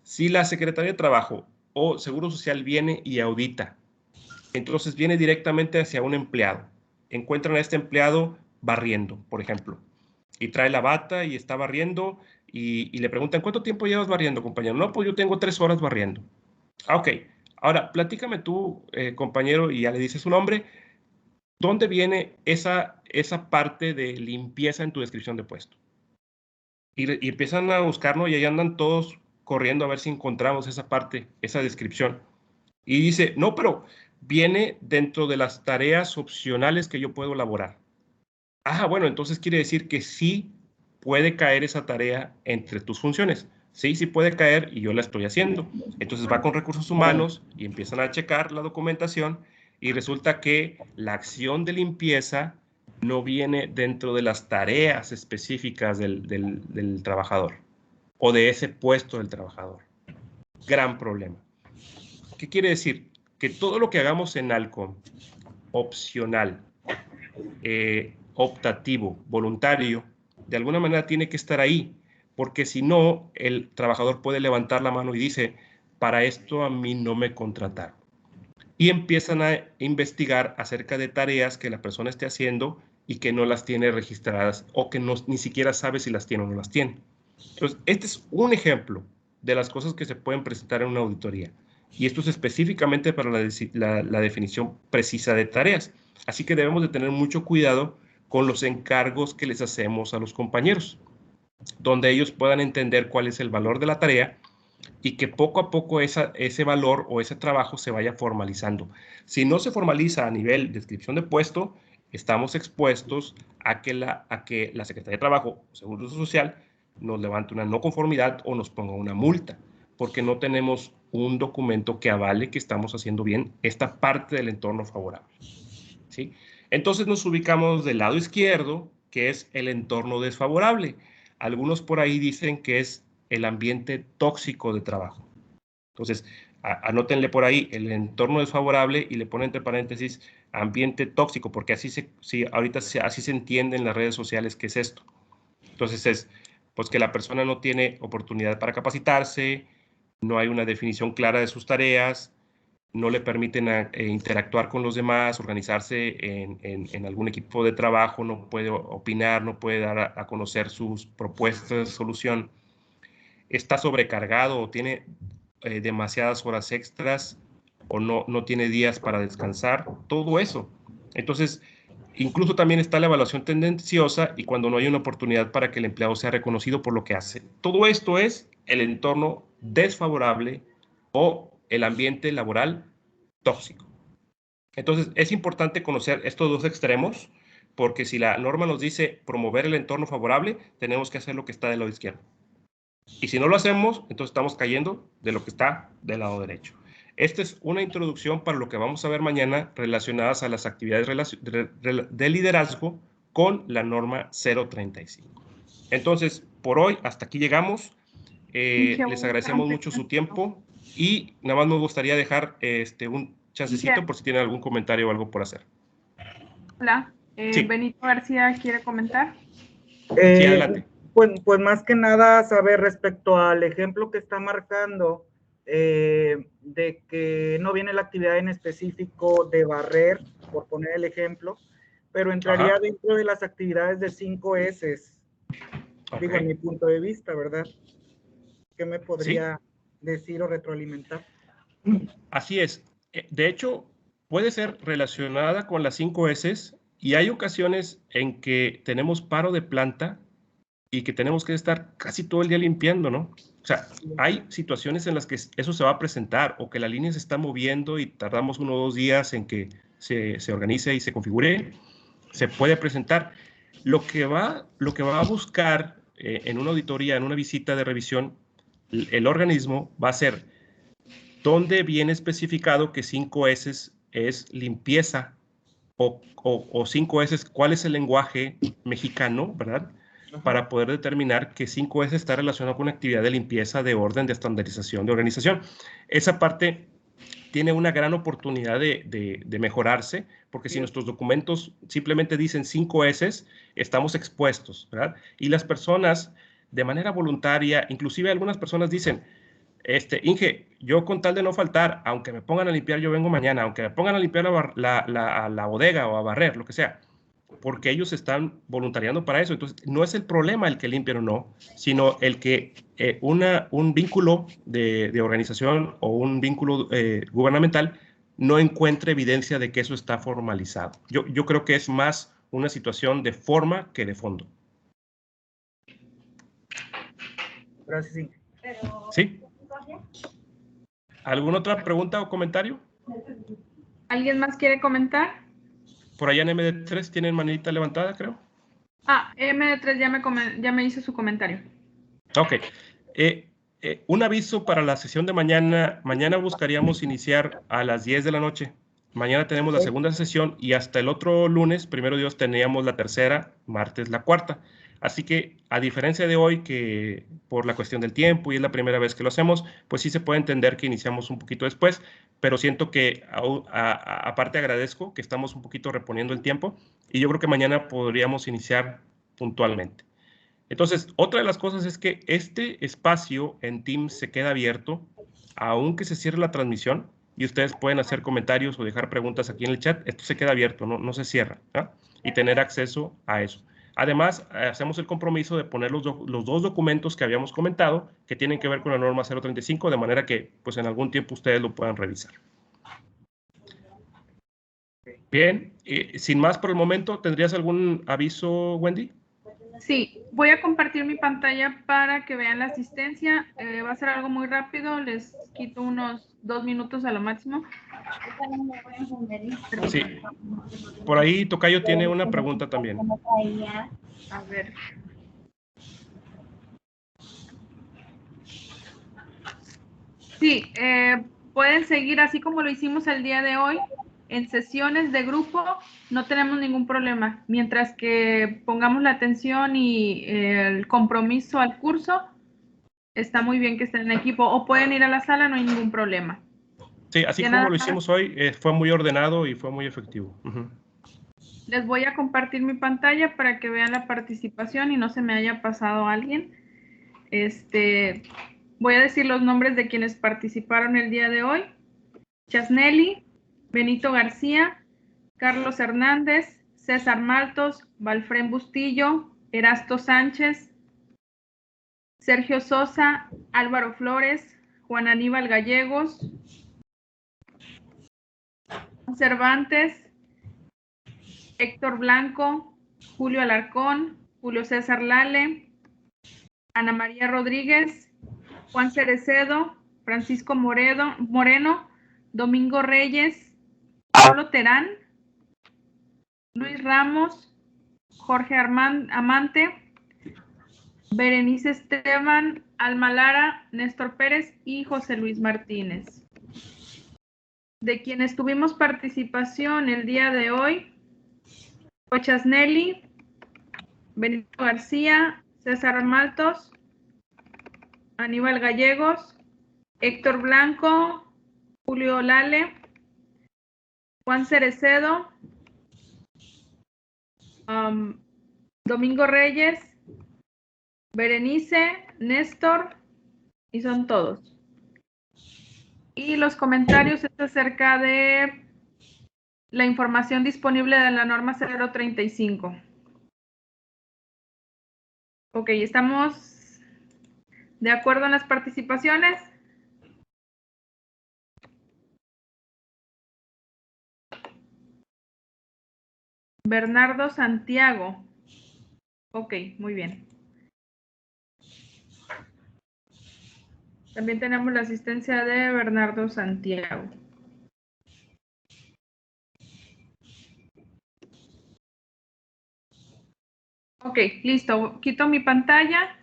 Si la Secretaría de Trabajo o Seguro Social viene y audita, entonces viene directamente hacia un empleado. Encuentran a este empleado barriendo, por ejemplo, y trae la bata y está barriendo y le preguntan, ¿cuánto tiempo llevas barriendo, compañero? No, pues yo tengo 3 horas barriendo. Ok, ahora platícame tú, compañero, y ya le dices su nombre. ¿Dónde viene esa parte de limpieza en tu descripción de puesto? Y empiezan a buscarlo y ahí andan todos corriendo a ver si encontramos esa parte, esa descripción. Y dice, no, pero viene dentro de las tareas opcionales que yo puedo elaborar. Ah, bueno, entonces quiere decir que sí puede caer esa tarea entre tus funciones. Sí, sí puede caer y yo la estoy haciendo. Entonces va con recursos humanos y empiezan a checar la documentación y resulta que la acción de limpieza no viene dentro de las tareas específicas del trabajador o de ese puesto del trabajador. Gran problema. ¿Qué quiere decir? Que todo lo que hagamos en ALCOM, opcional, optativo, voluntario, de alguna manera tiene que estar ahí, porque si no, el trabajador puede levantar la mano y dice, para esto a mí no me contrataron. Y empiezan a investigar acerca de tareas que la persona esté haciendo y que no las tiene registradas o que ni siquiera sabe si las tiene o no las tiene. Entonces, este es un ejemplo de las cosas que se pueden presentar en una auditoría. Y esto es específicamente para la definición precisa de tareas. Así que debemos de tener mucho cuidado con los encargos que les hacemos a los compañeros, donde ellos puedan entender cuál es el valor de la tarea y que poco a poco ese valor o ese trabajo se vaya formalizando. Si no se formaliza a nivel de descripción de puesto, estamos expuestos a que la Secretaría de Trabajo o Seguro Social nos levante una no conformidad o nos ponga una multa, porque no tenemos un documento que avale que estamos haciendo bien esta parte del entorno favorable. ¿Sí? Entonces nos ubicamos del lado izquierdo, que es el entorno desfavorable. Algunos por ahí dicen que es el ambiente tóxico de trabajo. Entonces, anótenle por ahí el entorno desfavorable y le ponen entre paréntesis ambiente tóxico, porque ahorita así se entiende en las redes sociales qué es esto. Entonces es pues que la persona no tiene oportunidad para capacitarse, no hay una definición clara de sus tareas, no le permiten interactuar con los demás, organizarse en algún equipo de trabajo, no puede opinar, no puede dar a conocer sus propuestas de solución, está sobrecargado o tiene demasiadas horas extras o no tiene días para descansar, todo eso. Entonces, incluso también está la evaluación tendenciosa y cuando no hay una oportunidad para que el empleado sea reconocido por lo que hace. Todo esto es el entorno desfavorable o el ambiente laboral tóxico. Entonces, es importante conocer estos dos extremos, porque si la norma nos dice promover el entorno favorable, tenemos que hacer lo que está del lado izquierdo. Y si no lo hacemos, entonces estamos cayendo de lo que está del lado derecho. Esta es una introducción para lo que vamos a ver mañana relacionadas a las actividades de liderazgo con la norma 035. Entonces, por hoy, hasta aquí llegamos. Les agradecemos mucho su tiempo y nada más me gustaría dejar un chancecito por si tienen algún comentario o algo por hacer. Hola, Sí. Benito García quiere comentar. Sí, adelante. Pues más que nada saber respecto al ejemplo que está marcando de que no viene la actividad en específico de barrer, por poner el ejemplo, pero entraría dentro de las actividades de 5 S, digo, en mi punto de vista, ¿verdad? ¿Qué me podría decir o retroalimentar? Así es. De hecho, puede ser relacionada con las 5 S y hay ocasiones en que tenemos paro de planta y que tenemos que estar casi todo el día limpiando, ¿no? O sea, hay situaciones en las que eso se va a presentar o que la línea se está moviendo y tardamos 1 o 2 días en que se organice y se configure, se puede presentar. Lo que va a buscar en una auditoría, en una visita de revisión, el organismo va a ser dónde viene especificado que 5 S es limpieza o 5 S, cuál es el lenguaje mexicano, ¿verdad? Para poder determinar que 5S está relacionado con una actividad de limpieza, de orden, de estandarización, de organización. Esa parte tiene una gran oportunidad de mejorarse, porque si nuestros documentos simplemente dicen 5 S, estamos expuestos, ¿verdad? Y las personas, de manera voluntaria, inclusive algunas personas dicen, Inge, yo con tal de no faltar, aunque me pongan a limpiar, yo vengo mañana, aunque me pongan a limpiar la bodega o a barrer, lo que sea, porque ellos están voluntariando para eso. Entonces, no es el problema el que limpien o no, sino el que un vínculo de organización o un vínculo gubernamental no encuentre evidencia de que eso está formalizado. Yo creo que es más una situación de forma que de fondo. Gracias, Inge. ¿Sí? ¿Alguna otra pregunta o comentario? ¿Alguien más quiere comentar? Por allá en MD3 tienen manita levantada, creo. Ah, MD3 ya me hizo su comentario. Ok. Un aviso para la sesión de mañana. Mañana buscaríamos iniciar a las 10 de la noche. Mañana tenemos la segunda sesión y hasta el otro lunes, primero Dios, teníamos la tercera, martes la cuarta. Así que, a diferencia de hoy, que por la cuestión del tiempo y es la primera vez que lo hacemos, pues sí se puede entender que iniciamos un poquito después, pero siento que aparte agradezco que estamos un poquito reponiendo el tiempo y yo creo que mañana podríamos iniciar puntualmente. Entonces, otra de las cosas es que este espacio en Teams se queda abierto, aunque se cierre la transmisión, y ustedes pueden hacer comentarios o dejar preguntas aquí en el chat. Esto se queda abierto, no se cierra, ¿no? Y tener acceso a eso. Además, hacemos el compromiso de poner los dos documentos que habíamos comentado, que tienen que ver con la norma 035, de manera que pues en algún tiempo ustedes lo puedan revisar. Bien, sin más por el momento, ¿tendrías algún aviso, Wendy? Sí, voy a compartir mi pantalla para que vean la asistencia. Va a ser algo muy rápido, les quito unos 2 minutos a lo máximo. Sí. Por ahí Tocayo tiene una pregunta también. A ver. Sí, pueden seguir así como lo hicimos el día de hoy. En sesiones de grupo no tenemos ningún problema. Mientras que pongamos la atención y el compromiso al curso, está muy bien que estén en equipo. O pueden ir a la sala, no hay ningún problema. Sí, así como lo hicimos hoy, fue muy ordenado y fue muy efectivo. Les voy a compartir mi pantalla para que vean la participación y no se me haya pasado alguien. Voy a decir los nombres de quienes participaron el día de hoy. Chasnelli, Benito García, Carlos Hernández, César Maltos, Valfrén Bustillo, Erasto Sánchez, Sergio Sosa, Álvaro Flores, Juan Aníbal Gallegos, Cervantes, Héctor Blanco, Julio Alarcón, Julio César Lale, Ana María Rodríguez, Juan Cerecedo, Francisco Moreno, Domingo Reyes, Pablo Terán, Luis Ramos, Jorge Amante, Berenice Esteban, Alma Lara, Néstor Pérez y José Luis Martínez. De quienes tuvimos participación el día de hoy, Chasnelli, Benito García, César Maltos, Aníbal Gallegos, Héctor Blanco, Julio Lale, Juan Cerecedo, Domingo Reyes, Berenice, Néstor, y son todos. Y los comentarios es acerca de la información disponible de la norma 035. Ok, ¿estamos de acuerdo en las participaciones? Bernardo Santiago. Ok, muy bien. También tenemos la asistencia de Bernardo Santiago. Ok, listo. Quito mi pantalla.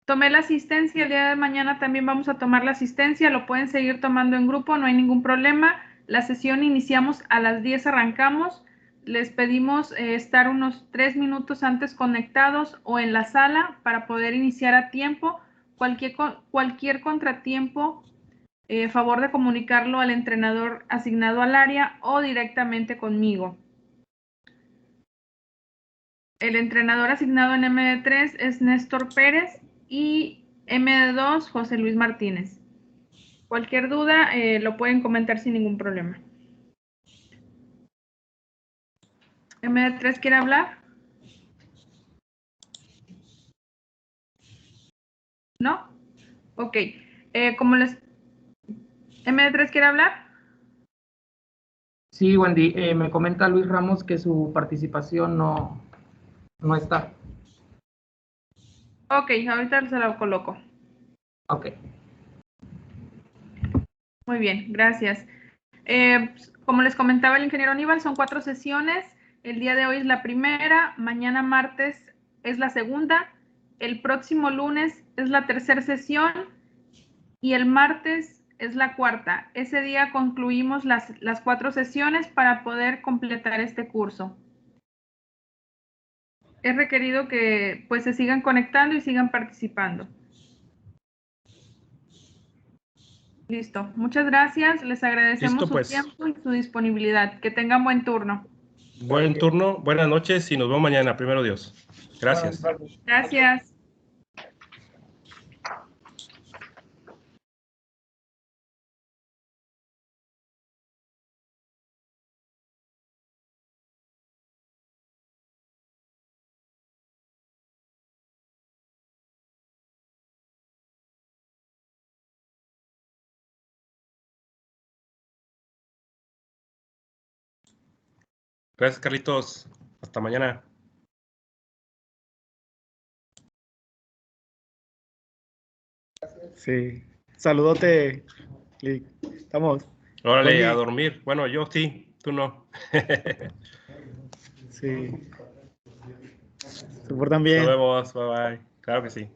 Tomé la asistencia. El día de mañana también vamos a tomar la asistencia. Lo pueden seguir tomando en grupo, no hay ningún problema. La sesión iniciamos a las 10, arrancamos. Les pedimos estar unos 3 minutos antes conectados o en la sala para poder iniciar a tiempo. Cualquier contratiempo Favor de comunicarlo al entrenador asignado al área o directamente conmigo. El entrenador asignado en MD3 es Néstor Pérez y MD2 José Luis Martínez. Cualquier duda lo pueden comentar sin ningún problema. ¿MD3 quiere hablar? ¿No? Ok. ¿MD3 quiere hablar? Sí, Wendy, me comenta Luis Ramos que su participación no está. Ok, ahorita se lo coloco. Ok. Muy bien, gracias. Como les comentaba el ingeniero Aníbal, son 4 sesiones. El día de hoy es la primera, mañana martes es la segunda, el próximo lunes es la tercera sesión y el martes es la cuarta. Ese día concluimos las 4 sesiones para poder completar este curso. Es requerido que pues se sigan conectando y sigan participando. Listo. Muchas gracias. Les agradecemos Listo, su pues. tiempo y su disponibilidad. Que tengan buen turno. Buen turno, buenas noches y nos vemos mañana, primero Dios. Gracias. Gracias. Gracias, Carlitos. Hasta mañana. Sí. Saludote, Lick. Estamos. Órale, Wendy. a dormir. Bueno, yo sí, tú no. Sí. Se portan bien. Nos vemos, bye bye. Claro que sí.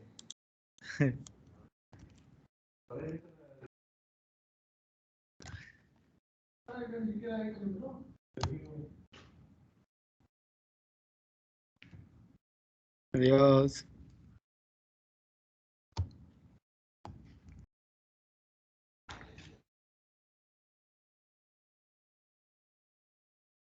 Adiós.